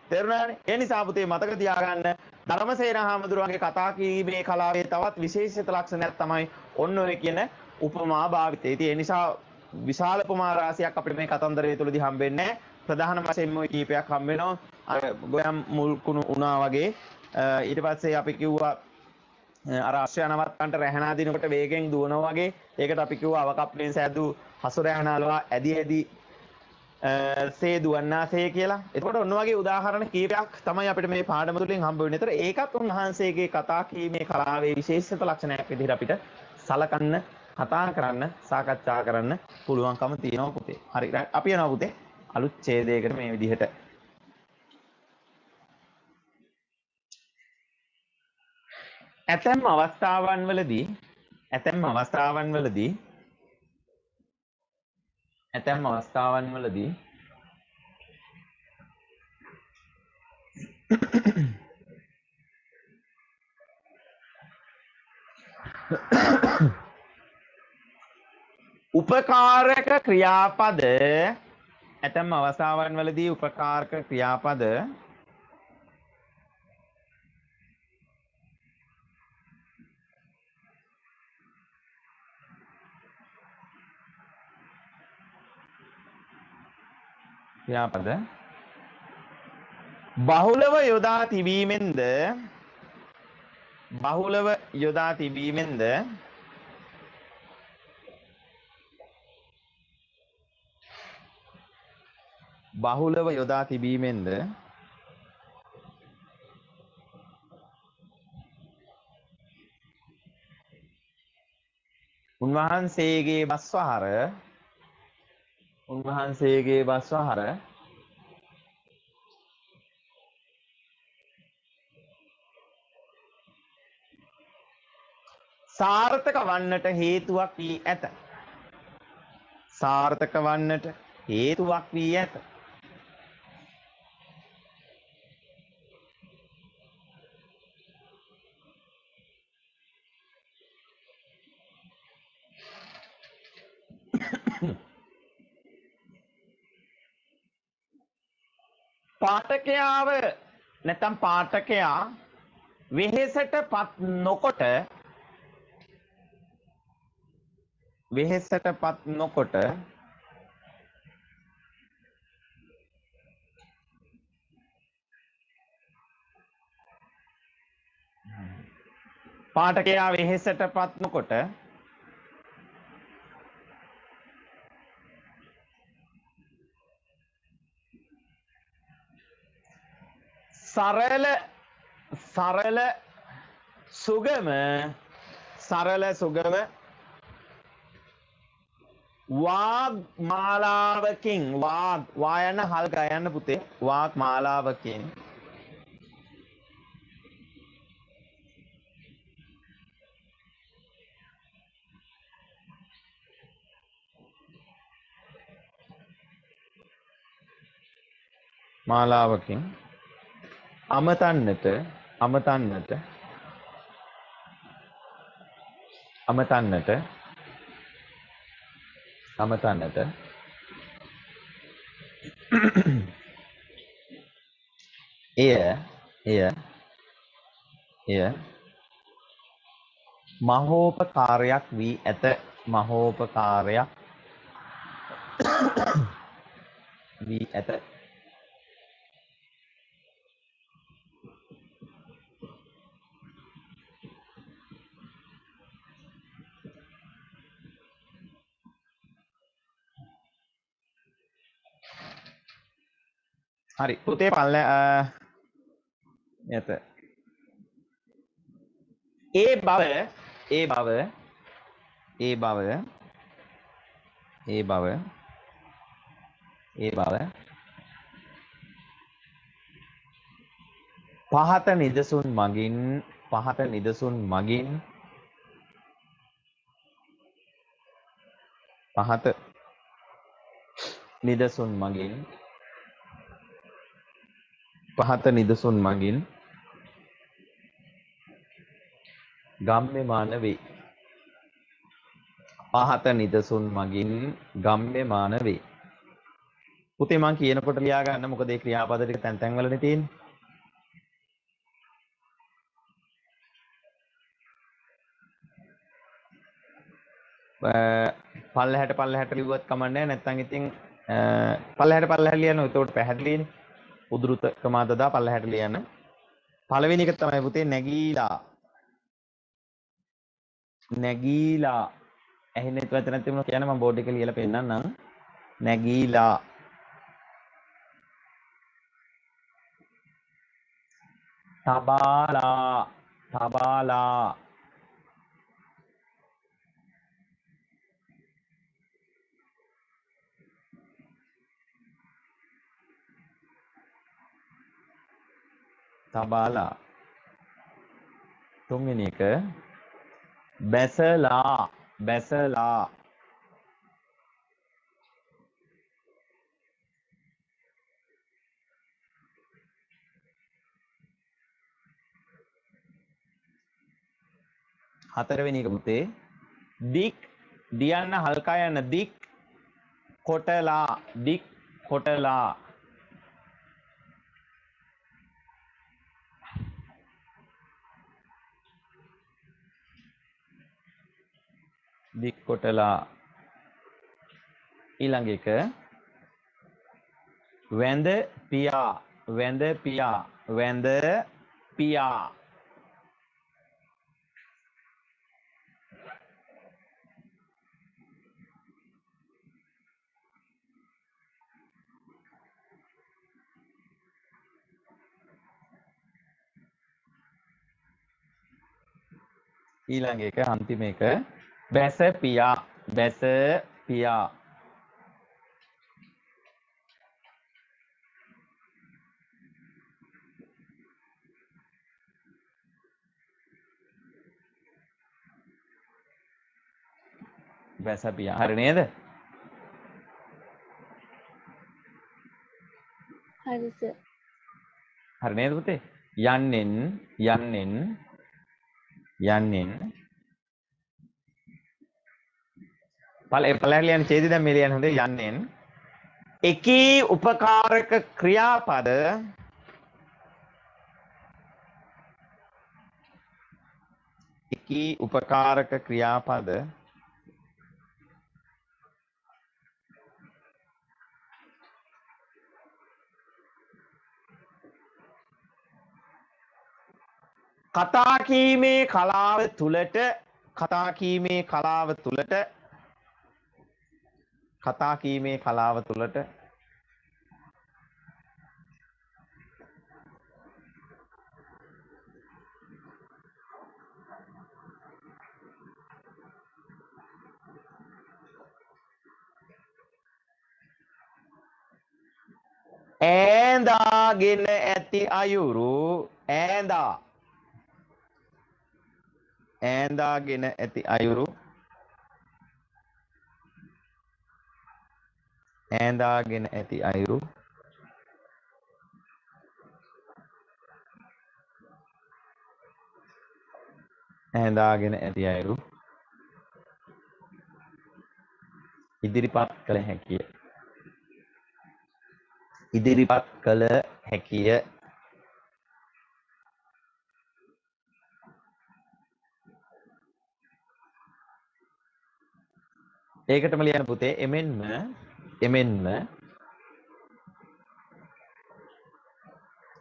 තේරුණානේ? ඒ නිසා පුතේ මතක තියාගන්න ධර්මසේන හාමුදුරුවන්ගේ කතා කීමේ කලාවේ තවත් විශේෂිත ලක්ෂණයක් තමයි ඔන්න ඔය කියන උපමා භාවිතය. ඉතින් ඒ නිසා විශාල උපමා රාශියක් අපිට මේ කතන්දරය තුලදී හම්බෙන්නේ නැහැ. ප්‍රධාන වශයෙන්ම ওই කීපයක් හම්බ වෙනවා. අර ගොයම් මුල් කුණු උනා වගේ. ඊට පස්සේ අපි කිව්වා අර අශ්වය නවත්තන්ට රැහනා දිනකොට වේගෙන් දුවනවා වගේ. ඒකට අපි කිව්වා අවකප්පලෙන් සෑදූ හසු රැහනාලවා ඇදි ඇදි සේ දුවන්නාසේ කියලා. එතකොට ඔන්න වගේ උදාහරණ කීපයක් තමයි අපිට මේ පාඩම තුලින් හම්බ වෙන්නේ. ඒතර ඒකත් උන්වහන්සේගේ කතා කීමේ කලාවේ විශේෂිත ලක්ෂණයක් විදිහට අපිට සලකන්න, කතා කරන්න, සාකච්ඡා කරන්න පුළුවන්කම තියෙනවා පුතේ. හරි. අපි යනවා පුතේ අලුත් ඡේදයකට මේ විදිහට. ඇතැම් අවස්ථාවන් වලදී උපකාරක ක්‍රියාපද බහුලව යොදා තිබීමෙන්ද උන්වහන්සේගේ බස්වහර සාර්ථක වන්නට හේතුවක් වී ඇත. පාඨකයාව නැත්නම් පාඨකයා වෙහෙසට පත් නොකොට සරල සුගම වාග් මාලාවකින් වා යන හල් ගයන්න පුතේ වාග් මාලාවකින් අමතන්නට එය මහෝපකාරයක් වී ඇත. හරි පුතේ පල්ල එත ඒ බව ඒ බව පහත නිදසුන් මගින් පහත නිදසුන් මගින් පහත නිදසුන් මගින් පහත නිදසුන් මගින් ගම්‍යමාන වේ. පහත නිදසුන් මගින් ගම්‍යමාන වේ. පුතේ මං කියනකොට ලියා ගන්න මොකද ඒ ක්‍රියාපද ටික තැන් තැන් වලනේ තියෙන්නේ. පල්ලහැට ලිව්වත් කමන්නේ නැත්නම් ඉතින් පල්ලහැට ලියන්න උතෝට පැහැදිලිනේ. උදුරුත ක්‍රමාද දා පල්ලහැට ලියන්න. පළවෙනි එක තමයි පුතේ නැගීලා. නැගීලා. ඇහෙන්නේ වචන තිබුණා කියන්න මම බෝඩ් එකේ ලියලා පෙන්නන්නම්. නැගීලා. තබාලා. තබාලා. තබාලා. තුන්වෙනි එක බැසලා. බැසලා. හතරවෙනි එක පුතේ දික් දියන්න හල්කා යන දික් කොටලා. දික් කොටලා. දික් කොටලා. ඊළඟ එක වැඳ පියා. වැඳ පියා. වැඳ පියා. ඊළඟ එක අන්තිම එක බැස පියා. බැස පියා. බැස පියා. හරි නේද? හරි සර්. හරි නේද පුතේ? යන්නෙන් යන්නෙන් යන්නෙන් පළහැට ලියන්න ඡේදය දැන් මේ ලියන්න හොඳේ යන්නෙන් එකී උපකාරක ක්‍රියාපද එකී උපකාරක ක්‍රියාපද කතා කීමේ කලාව තුලට කතා කීමේ කලාව තුලට කතා කීමේ කලාව තුලට ඈඳාගෙන ඇති අයුරු ඈඳාගෙන ඇති අයුරු ඈඳාගෙන ඇති අයුරු ඈඳාගෙන ඇති අයුරු ඉදිරිපත් කළ හැකිය. ඉදිරිපත් කළ හැකිය. ඒකටම ලියන්න පුතේ එමෙන්ම එමෙන්ම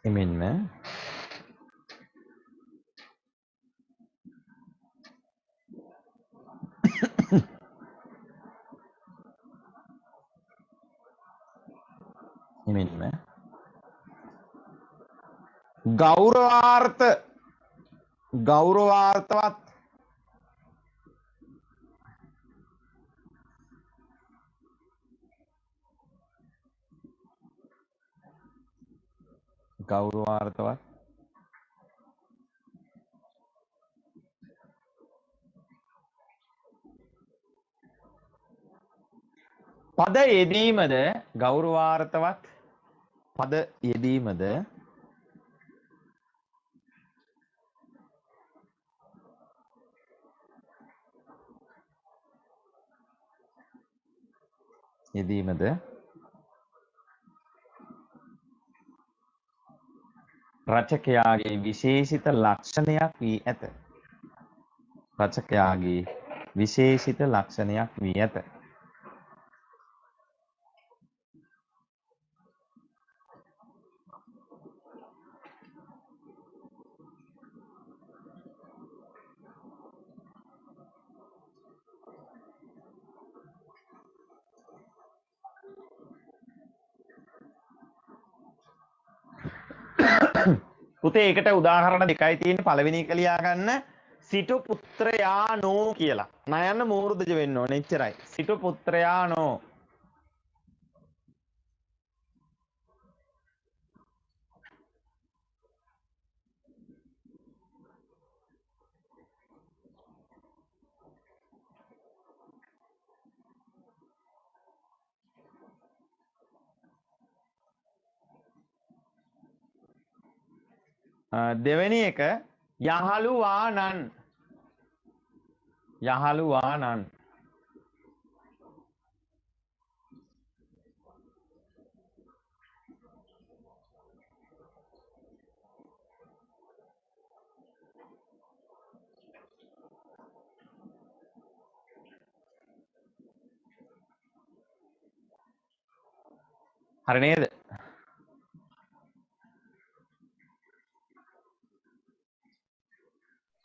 එමෙන්ම එමෙන්ම ගෞරවාර්ථවත් ගෞරවාර්ථවත් පද යෙදීමද ගෞරවාර්ථවත් පද යෙදීමද යෙදීමද රචකයාගේ විශේෂිත ලක්ෂණයක් වී ඇත. රචකයාගේ විශේෂිත ලක්ෂණයක් වී ඇත. පුතේ ඒකට උදාහරණ දෙකයි තියෙන්නේ. පළවෙනි එක ලියා ගන්න සිටු පුත්‍රයානෝ කියලා. නයන්න මූර්ධජ වෙන්න ඕනේ. එච්චරයි. සිටු පුත්‍රයානෝ. දෙවෙනි එක යහළුවානන්. යහළුවානන්. හරි නේද?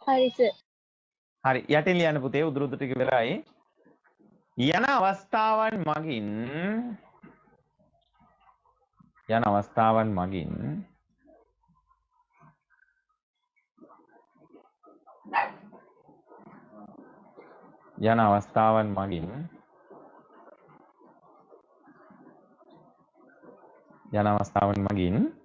හරි සර්. හරි යටින් ලියන්න පුතේ උදුරුදු ටික ඉවරයි. යන අවස්ථාවන් මගින් යන අවස්ථාවන් මගින් යන අවස්ථාවන් මගින් යන අවස්ථාවන් මගින්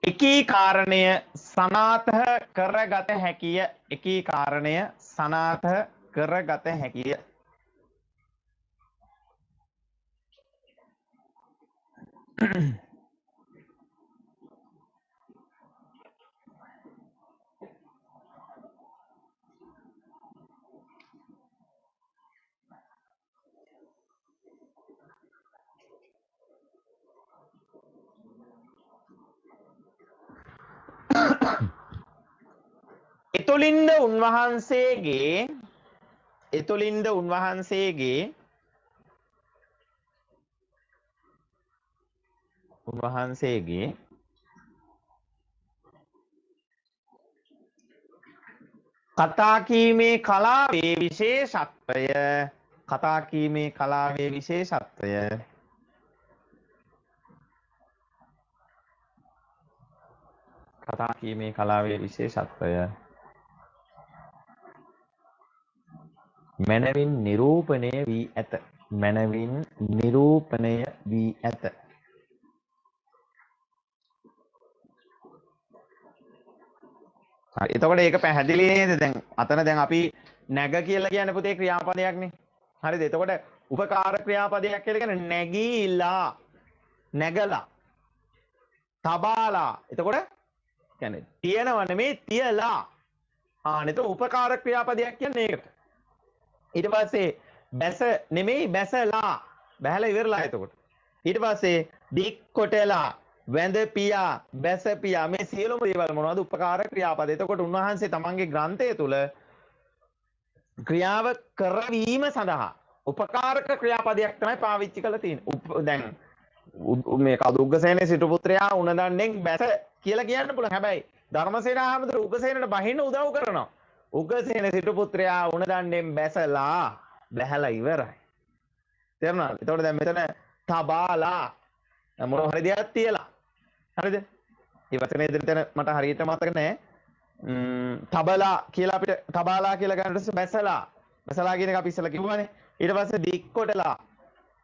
එකී කාරණය සනාථ කරගත හැකිය. එකී කාරණය සනාථ කරගත හැකිය. එතුලින්ද උන්වහන්සේගේ කතා කීමේ කලාවේ විශේෂත්වය කතා කීමේ කලාවේ විශේෂත්වය කතා කීමේ කලාවේ විශේෂත්වය මනවින් නිරූපණය වී ඇත. මනවින් නිරූපණය වී ඇත. හරි එතකොට ඒක පැහැදිලි නේද? දැන් අතන දැන් අපි නැග කියලා කියන්නේ පුතේ ක්‍රියාපදයක්නේ. හරිද? එතකොට උපකාර ක්‍රියාපදයක් කියලා කියන්නේ නැගීලා, නැගලා, තබාලා. එතකොට කියන්නේ තියනව නෙමෙයි තියලා. එතකොට උපකාර ක්‍රියාපදයක් කියන්නේ ඒකට. ඊට පස්සේ බැස නෙමෙයි බැසලා. බැහැලා ඉවරලා එතකොට. ඊට පස්සේ දික් කොටලා, වැඳ පියා, බැස පියා මේ සියලුම දේවල් මොනවද? උපකාර ක්‍රියාපද. එතකොට උන්වහන්සේ තමන්ගේ ග්‍රන්ථය තුල ක්‍රියාව කරවීම සඳහා උපකාරක ක්‍රියාපදයක් තමයි පාවිච්චි කරලා තියෙන්නේ. දැන් මේ කවුද උග්ගසේන සිටු පුත්‍රයා උණදණ්ඩෙන් බැස කියලා කියන්න පුළුවන්. හැබැයි ධර්මසේන ආමතුරු උග්ගසේනට බහින්න උදව් කරනවා. උග්ගසේන සිටු පුත්‍රයා උණදණ්ඩෙන් බැසලා බැහැලා ඉවරයි. තේරුණාද? එතකොට දැන් මෙතන තබාලා මොන හරි දෙයක් තියලා. හරිද? මේ වචනේ දෙතන මට හරියට මතක නැහැ. තබලා කියලා අපිට තබාලා කියලා ගන්නකොට බැසලා. බැසලා කියන එක අපි ඉස්සලා කිව්වනේ. ඊට පස්සේ දික් කොටලා.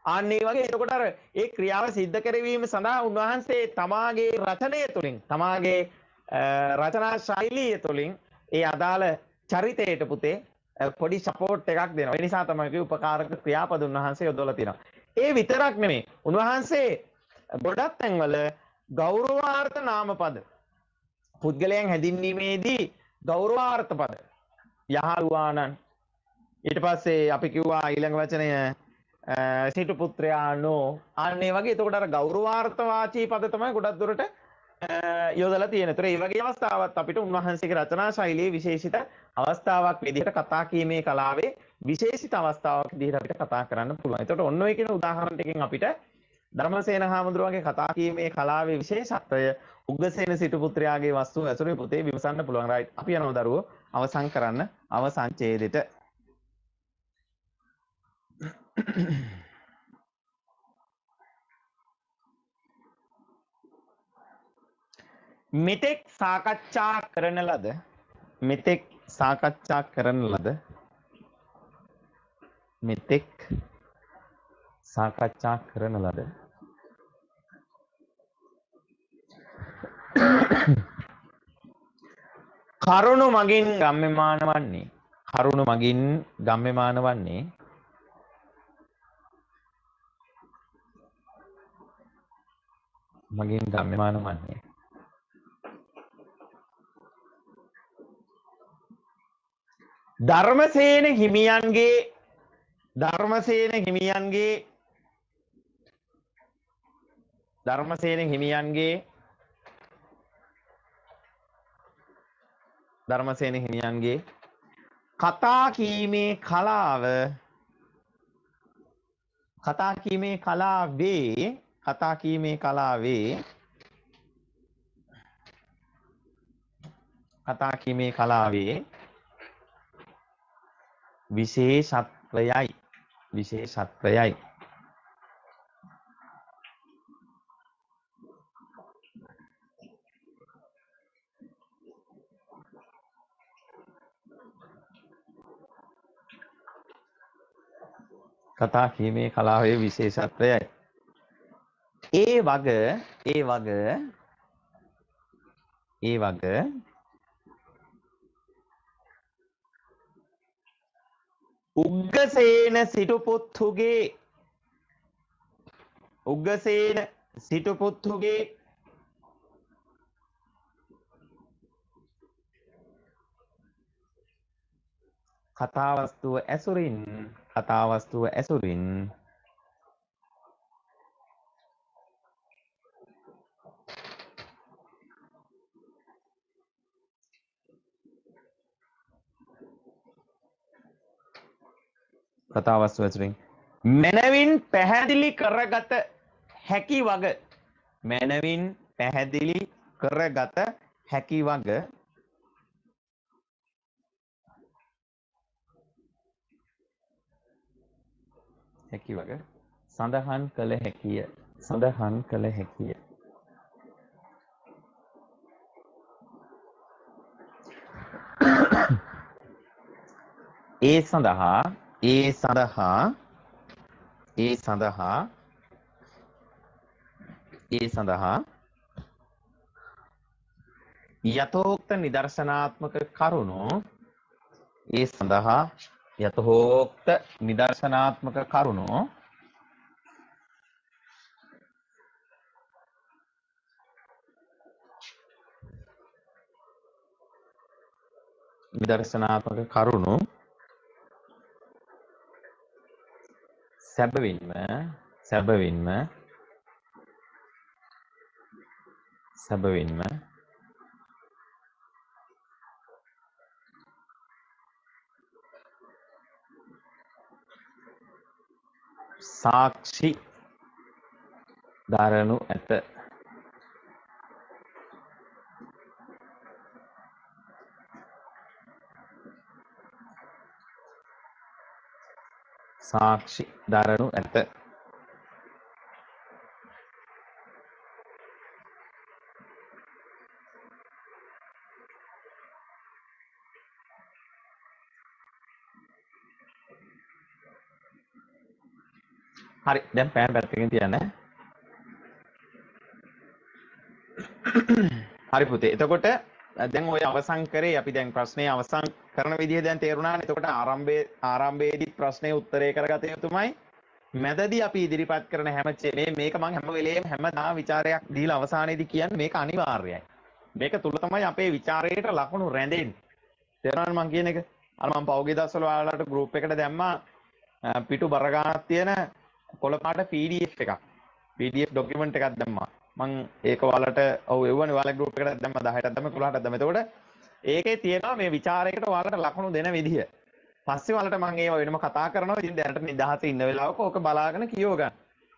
අන්න ඒ වගේ එතකොට අර ඒ ක්‍රියාව සිද්ධ කරවීම සඳහා උන්වහන්සේ තමාගේ රචනය තුළින් තමාගේ රචනා ශෛලිය තුළින් ඒ අදාළ චරිතයට පුතේ පොඩි සපෝට් එකක් දෙනවා. ඒ නිසා තමයි උපකාරක ක්‍රියාපද උන්වහන්සේ යොදවලා තියෙනවා. ඒ විතරක් නෙමෙයි. උන්වහන්සේ ගොඩක් තැන්වල ගෞරවාර්ථ නාමපද පුද්ගලයන් හැඳින්වීමේදී ගෞරවාර්ථ පද යහළුවාණන් ඊට පස්සේ අපි කිව්වා ඊළඟ වචනය සිටු පුත්‍රයා නෝ අන්න ඒ වගේ එතකොට අර ගෞරවාර්ථ වාචී පද තමයි ගොඩක් දුරට යොදලා තියෙන. ඒතර මේ වගේ අවස්ථාවක් අපිට උන්වහන්සේගේ රචනා ශෛලියේ විශේෂිත අවස්ථාවක් විදිහට කතා කීමේ කලාවේ විශේෂිත අවස්ථාවක් විදිහට අපිට කතා කරන්න පුළුවන්. ඒතකොට ඔන්න ඔය කියන උදාහරණ ටිකෙන් අපිට ධර්මසේන හාමුදුරුවන්ගේ කතා කීමේ කලාවේ විශේෂත්වය උග්ගසේන සිටු පුත්‍රයාගේ වස්තු ඇසුරේ පුතේ විමසන්න පුළුවන්. රයිට්. අපි යනවා දරුවෝ අවසන් කරන්න අවසන් ඡේදෙට. මෙතෙක් සාකච්ඡා කරන ලද මෙතෙක් සාකච්ඡා කරන ලද මෙතෙක් සාකච්ඡා කරන ලද කරුණු මගින් ගම්‍යමාන වන්නේ කරුණු මගින් ගම්‍යමාන වන්නේ මගින් ගම්‍යමාන වන්නේ ධර්මසේන හිමියන්ගේ ධර්මසේන හිමියන්ගේ ධර්මසේන හිමියන්ගේ ධර්මසේන හිමියන්ගේ කතා කීමේ කලාව කතා කීමේ කලාවේ කතා කීමේ කලාවේ කතා කීමේ කලාවේ විශේෂත්වයයි විශේෂත්වයයි කතා කීමේ කලාවේ විශේෂත්වයයි ඒ වග උග්ගසේන සිටුපුත්තුගේ උග්ගසේන සිටුපුත්තුගේ කතාවස්තුව ඇසුරින් කතාවස්තුව ඇසුරින් මනවින් පැහැදිලි කරගත හැකි වග මනවින් පැහැදිලි කරගත හැකි වග සඳහන් කළ හැකිය ඒ සඳහා යතෝක්ත නිදර්ශනාත්මක කරුණු සැබවින්ම සාක්ෂි දරනු ඇත. හරි දැන් පෑන් පැත්තකින් තියන්න. හරි පුතේ. එතකොට දැන් ඔය අවසන් කරේ අපි දැන් ප්‍රශ්නේ අවසන් කරන විදිය දැන් තේරුණානේ. එතකොට ආරම්භයේදී ප්‍රශ්නේ උත්තරේ කරගත යුතුමයි. මැදදී අපි ඉදිරිපත් කරන හැම මේක මම හැම වෙලේම හැමදාම ਵਿਚාරයක් දීලා අවසානයේදී කියන්නේ මේක අනිවාර්යයි. මේක තුල තමයි අපේ ਵਿਚාරයට ලකුණු රැඳෙන්නේ. තේරුණාද මම කියන එක? අර මම පෞගේ දවස්වල ඔයාලට ගෲප් එකට දැම්මා පිටු බර ගන්නක් තියෙන කොළ පාට PDF එකක්. PDF ડોකියුමන්ට් එකක් දැම්මා. මම ඒක ඔයාලට ඔව් එව්වනේ ඔයාලගේ ගෲප් එකට දැම්මා 10ටත් දැම්මා 11ටත් දැම්මා. එතකොට ඒකේ තියෙනවා මේ ਵਿਚාරයකට ඔයාලට ලකුණු දෙන විදිය. පස්සේ ඔයාලට මම ඒව වෙනම කතා කරනවා. ඉතින් දැනට නිදහසේ ඉන්න වෙලාවක ඕක බලාගෙන කියව ගන්න.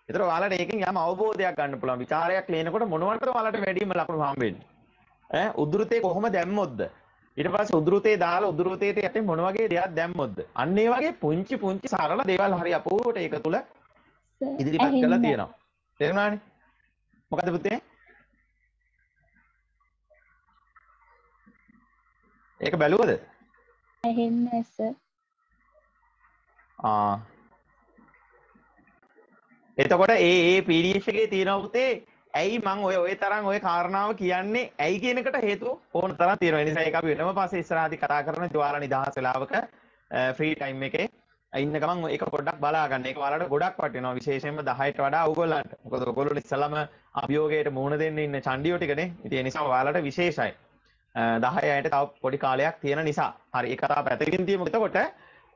ඒතර ඔයාලට ඒකෙන් යම් අවබෝධයක් ගන්න පුළුවන්. ਵਿਚාරයක් ලියනකොට මොනවටද ඔයාලට වැඩිම ලකුණු හම්බෙන්නේ? උද්ෘතේ කොහොම දැම්මොත්ද? ඊට පස්සේ උද්ෘතේ දාලා උද්ෘතේට යටේ මොන වගේ දෙයක් දැම්මොත්ද? අන්න ඒ වගේ පුංචි පුංචි සරල දේවල් හරි අපූර්වට ඒක තුල ඉදිරිපත් කරලා තියෙනවා. තේරුණානේ? මොකද පුතේ? ඒක බැලුවද? ඇහෙන්නේ සර්. එතකොට ඒ PDF එකේ තියෙනවා පුතේ ඇයි මම ඔය තරම් ඔය කාරණාව කියන්නේ ඇයි කියන එකට හේතුව ඕන තරම් තියෙනවා. ඒ නිසා ඒක අපි වෙනම පස්සේ ඉස්සරහදී කතා කරන ඔයාලා නිදහස් වෙලාවක ෆ්‍රී ටයිම් එකේ ඉන්න ගමන් ඒක පොඩ්ඩක් බලා ගන්න. ඒක ඔයාලට ගොඩක් වටිනවා විශේෂයෙන්ම 10ට වඩා ඔයගොල්ලන්ට. මොකද ඔයගොල්ලෝ ඉස්සලම අභියෝගයට මුහුණ දෙන්න ඉන්න චණ්ඩියෝ ටිකනේ. ඉතින් ඒ නිසා ඔයාලට විශේෂයි. 10ට තව පොඩි කාලයක් තියෙන නිසා. හරි ඒ කතාව පැත්තකින් තියමු. එතකොට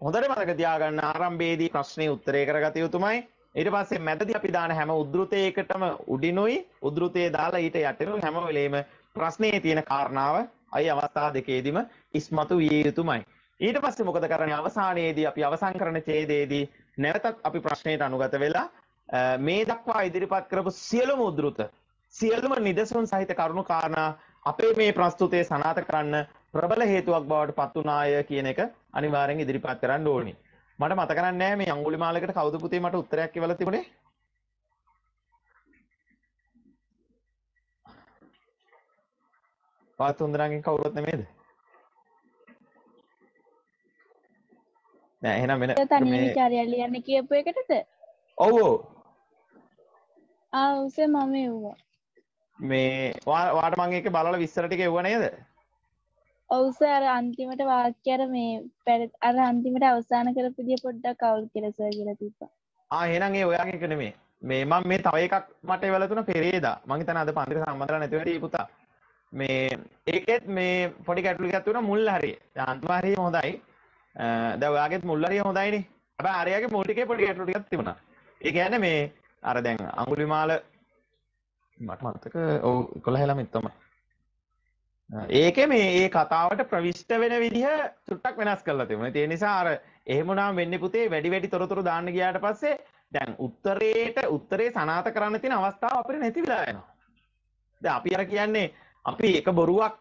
හොඳට මතක තියාගන්න ආරම්භයේදී ප්‍රශ්නේ උත්තරේ කරගත යුතුමයි. ඊට පස්සේ මැදදී අපි දාන හැම උද්ෘතයකටම උඩිනුයි උද්ෘතයේ දාලා ඊට යටිනුයි හැම වෙලේම ප්‍රශ්නේ තියෙන කාරණාව අයි අවස්ථා දෙකේදීම ඉස්මතු විය යුතුමයි. ඊට පස්සේ මොකද කරන්නේ අවසානයේදී අපි අවසන් කරන ඡේදයේදී නැවතත් අපි ප්‍රශ්නයට අනුගත වෙලා මේ දක්වා ඉදිරිපත් කරපු සියලුම උද්ෘත සියලුම නිදසුන් සහිත කරුණු කාරණා අපේ මේ ප්‍රස්තුතයේ සනාථ කරන්න ප්‍රබල හේතුවක් බවට පත් වුණාය කියන එක අනිවාර්යෙන් ඉදිරිපත් කරන්න ඕනේ. මට මතක නැහැ මේ අඟුලිමාලකට කවුද පුතේ මට උත්තරයක් කියලා තිබුණේ? වාත් හොඳනගෙන් කවුරුත් නෙමෙයිද? නෑ එහෙනම් වෙන තනියම විචාරය ලියන්න කියපු එකටද? ඔව් ඔව්. උසේ මම එව්වා. මේ වාට මම ඒක බලලා විස්තර ටික එවුවා නේද? ඔව් සර් අන්තිමට වාක්‍ය අර අන්තිමට අවසන් කරපු විදිය පොඩ්ඩක් අවුල් කියලා සර් කියලා තිබ්බා. එහෙනම් ඒ ඔයාගේ එක නෙමෙයි. මම මේ තව එකක් මට එවලා තුන පෙරේදා. මං හිතන්නේ අද පන්තිට සම්බන්ධලා නැති වෙයි පුතා. ඒකෙත් මේ පොඩි ගැටලු එකක් තුන මුල් හරිය. දැන් අන්තිම හරිය හොඳයි. දැන් ඔයාගෙත් මුල් හරිය හොඳයිනේ. හැබැයි ආර්යගේ මුල් ටිකේ පොඩි ගැටලු ටිකක් තිබුණා. ඒ කියන්නේ මේ අර දැන් අඟුලිමාල මට මතක ඔව් 11 ළමෙක් තමයි. ඒකේ මේ කතාවට ප්‍රවිෂ්ඨ වෙන විදිහ චුට්ටක් වෙනස් කරලා තිබුණා. ඒ නිසා අර එහෙම වුණාම වෙන්නේ පුතේ වැඩි තොරතුරු දාන්න ගියාට පස්සේ දැන් උත්තරේ සනාථ කරන්න තියෙන අවස්ථාව අපිට නැති වෙලා යනවා. දැන් අපි අර කියන්නේ අපි එක බොරුවක්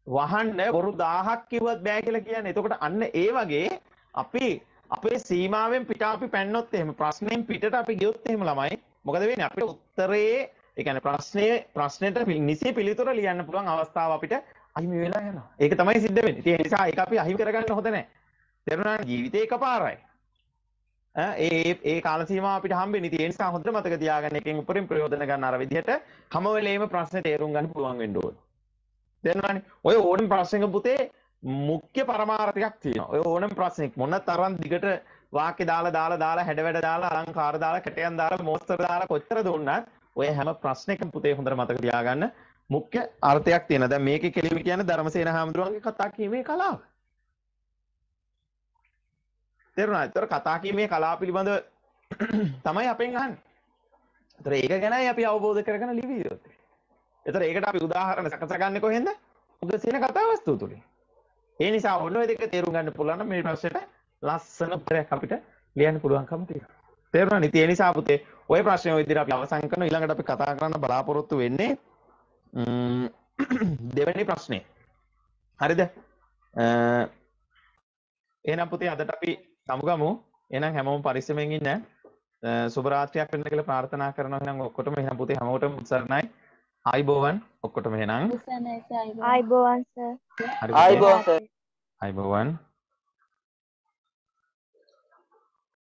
වහන්න බොරු 1000ක් කිව්වත් බෑ කියලා කියන්නේ. එතකොට අන්න ඒ වගේ අපි අපේ සීමාවෙන් පිට අපි පැන්නොත් එහෙම ප්‍රශ්නෙන් පිටට අපි ගියොත් එහෙම ළමයි මොකද වෙන්නේ? අපිට උත්තරේ ඒ කියන්නේ ප්‍රශ්නෙට නිසි පිළිතුර ලියන්න පුළුවන් අවස්ථාව අපිට අහිමි වෙලා යනවා. ඒක තමයි සිද්ධ වෙන්නේ. ඉතින් ඒ නිසා ඒක අපි අහිමි කරගන්න හොඳ නැහැ. තේරුණාද? ජීවිතේ එකපාරයි. ඒ කාල සීමාව අපිට හම්බෙන්නේ. ඉතින් ඒ නිසා හොඳට මතක තියාගන්න එකෙන් උපරිම ප්‍රයෝජන ගන්න අර විදිහට හැම වෙලේම ප්‍රශ්නේ තේරුම් ගන්න පුළුවන් වෙන්න ඕනේ. තේරුණානේ? ඔය ඕනම ප්‍රශ්නයක පුතේ මුඛ්‍ය පරමාර්ථයක් තියෙනවා. ඔය ඕනම ප්‍රශ්නයක් මොන තරම් දිගට වාක්‍ය දාලා හැඩවැඩ දාලා අලංකාර දාලා කැටයන් දාලා මෝස්තර දාලා කොච්චර දුන්නත් ඔය හැම ප්‍රශ්නයකම පුතේ හොඳට මතක තියාගන්න මුඛ්‍ය අර්ථයක් තියෙනවා. දැන් මේකේ කෙලිම කියන්නේ ධර්මසේන හාමුදුරුවන්ගේ කතා කීමේ කලාව. තේරුණාද? ඒතර කතා කීමේ කලාව පිළිබඳව තමයි අපෙන් අහන්නේ. ඒතර ඒක ගැනයි අපි අවබෝධ කරගෙන ලියවිය යුත්තේ. ඒතර ඒකට අපි උදාහරණ සකසගන්නේ කොහෙන්ද? උගසේන කතාවස්තුව තුලින්. ඒ නිසා ඔන්න ඔය දෙක තේරුම් ගන්න පුළුවන් නම් මේ ප්‍රශ්නෙට ලස්සන උත්තරයක් අපිට ලියන්න පුළුවන්කම තියෙනවා. තේරුණා නේද? ඒ නිසා පුතේ ওই ප්‍රශ්නේ ඔය විදිහට අපි අවසන් කරන ඊළඟට අපි කතා කරන්න බලාපොරොත්තු වෙන්නේ දෙවෙනි ප්‍රශ්නේ. හරිද? එහෙනම් පුතේ අදට අපි සමුගමු. එහෙනම් හැමෝම පරිස්සමෙන් ඉන්න. සුබ රාත්‍රියක් වෙන්න කියලා ප්‍රාර්ථනා කරනවා. එහෙනම් ඔක්කොටම එහෙනම් පුතේ හැමෝටම උත්සාහයි. ආයිබෝවන් ඔක්කොටම එහෙනම්. ආයිබෝවන් සර්. ආයිබෝවන්.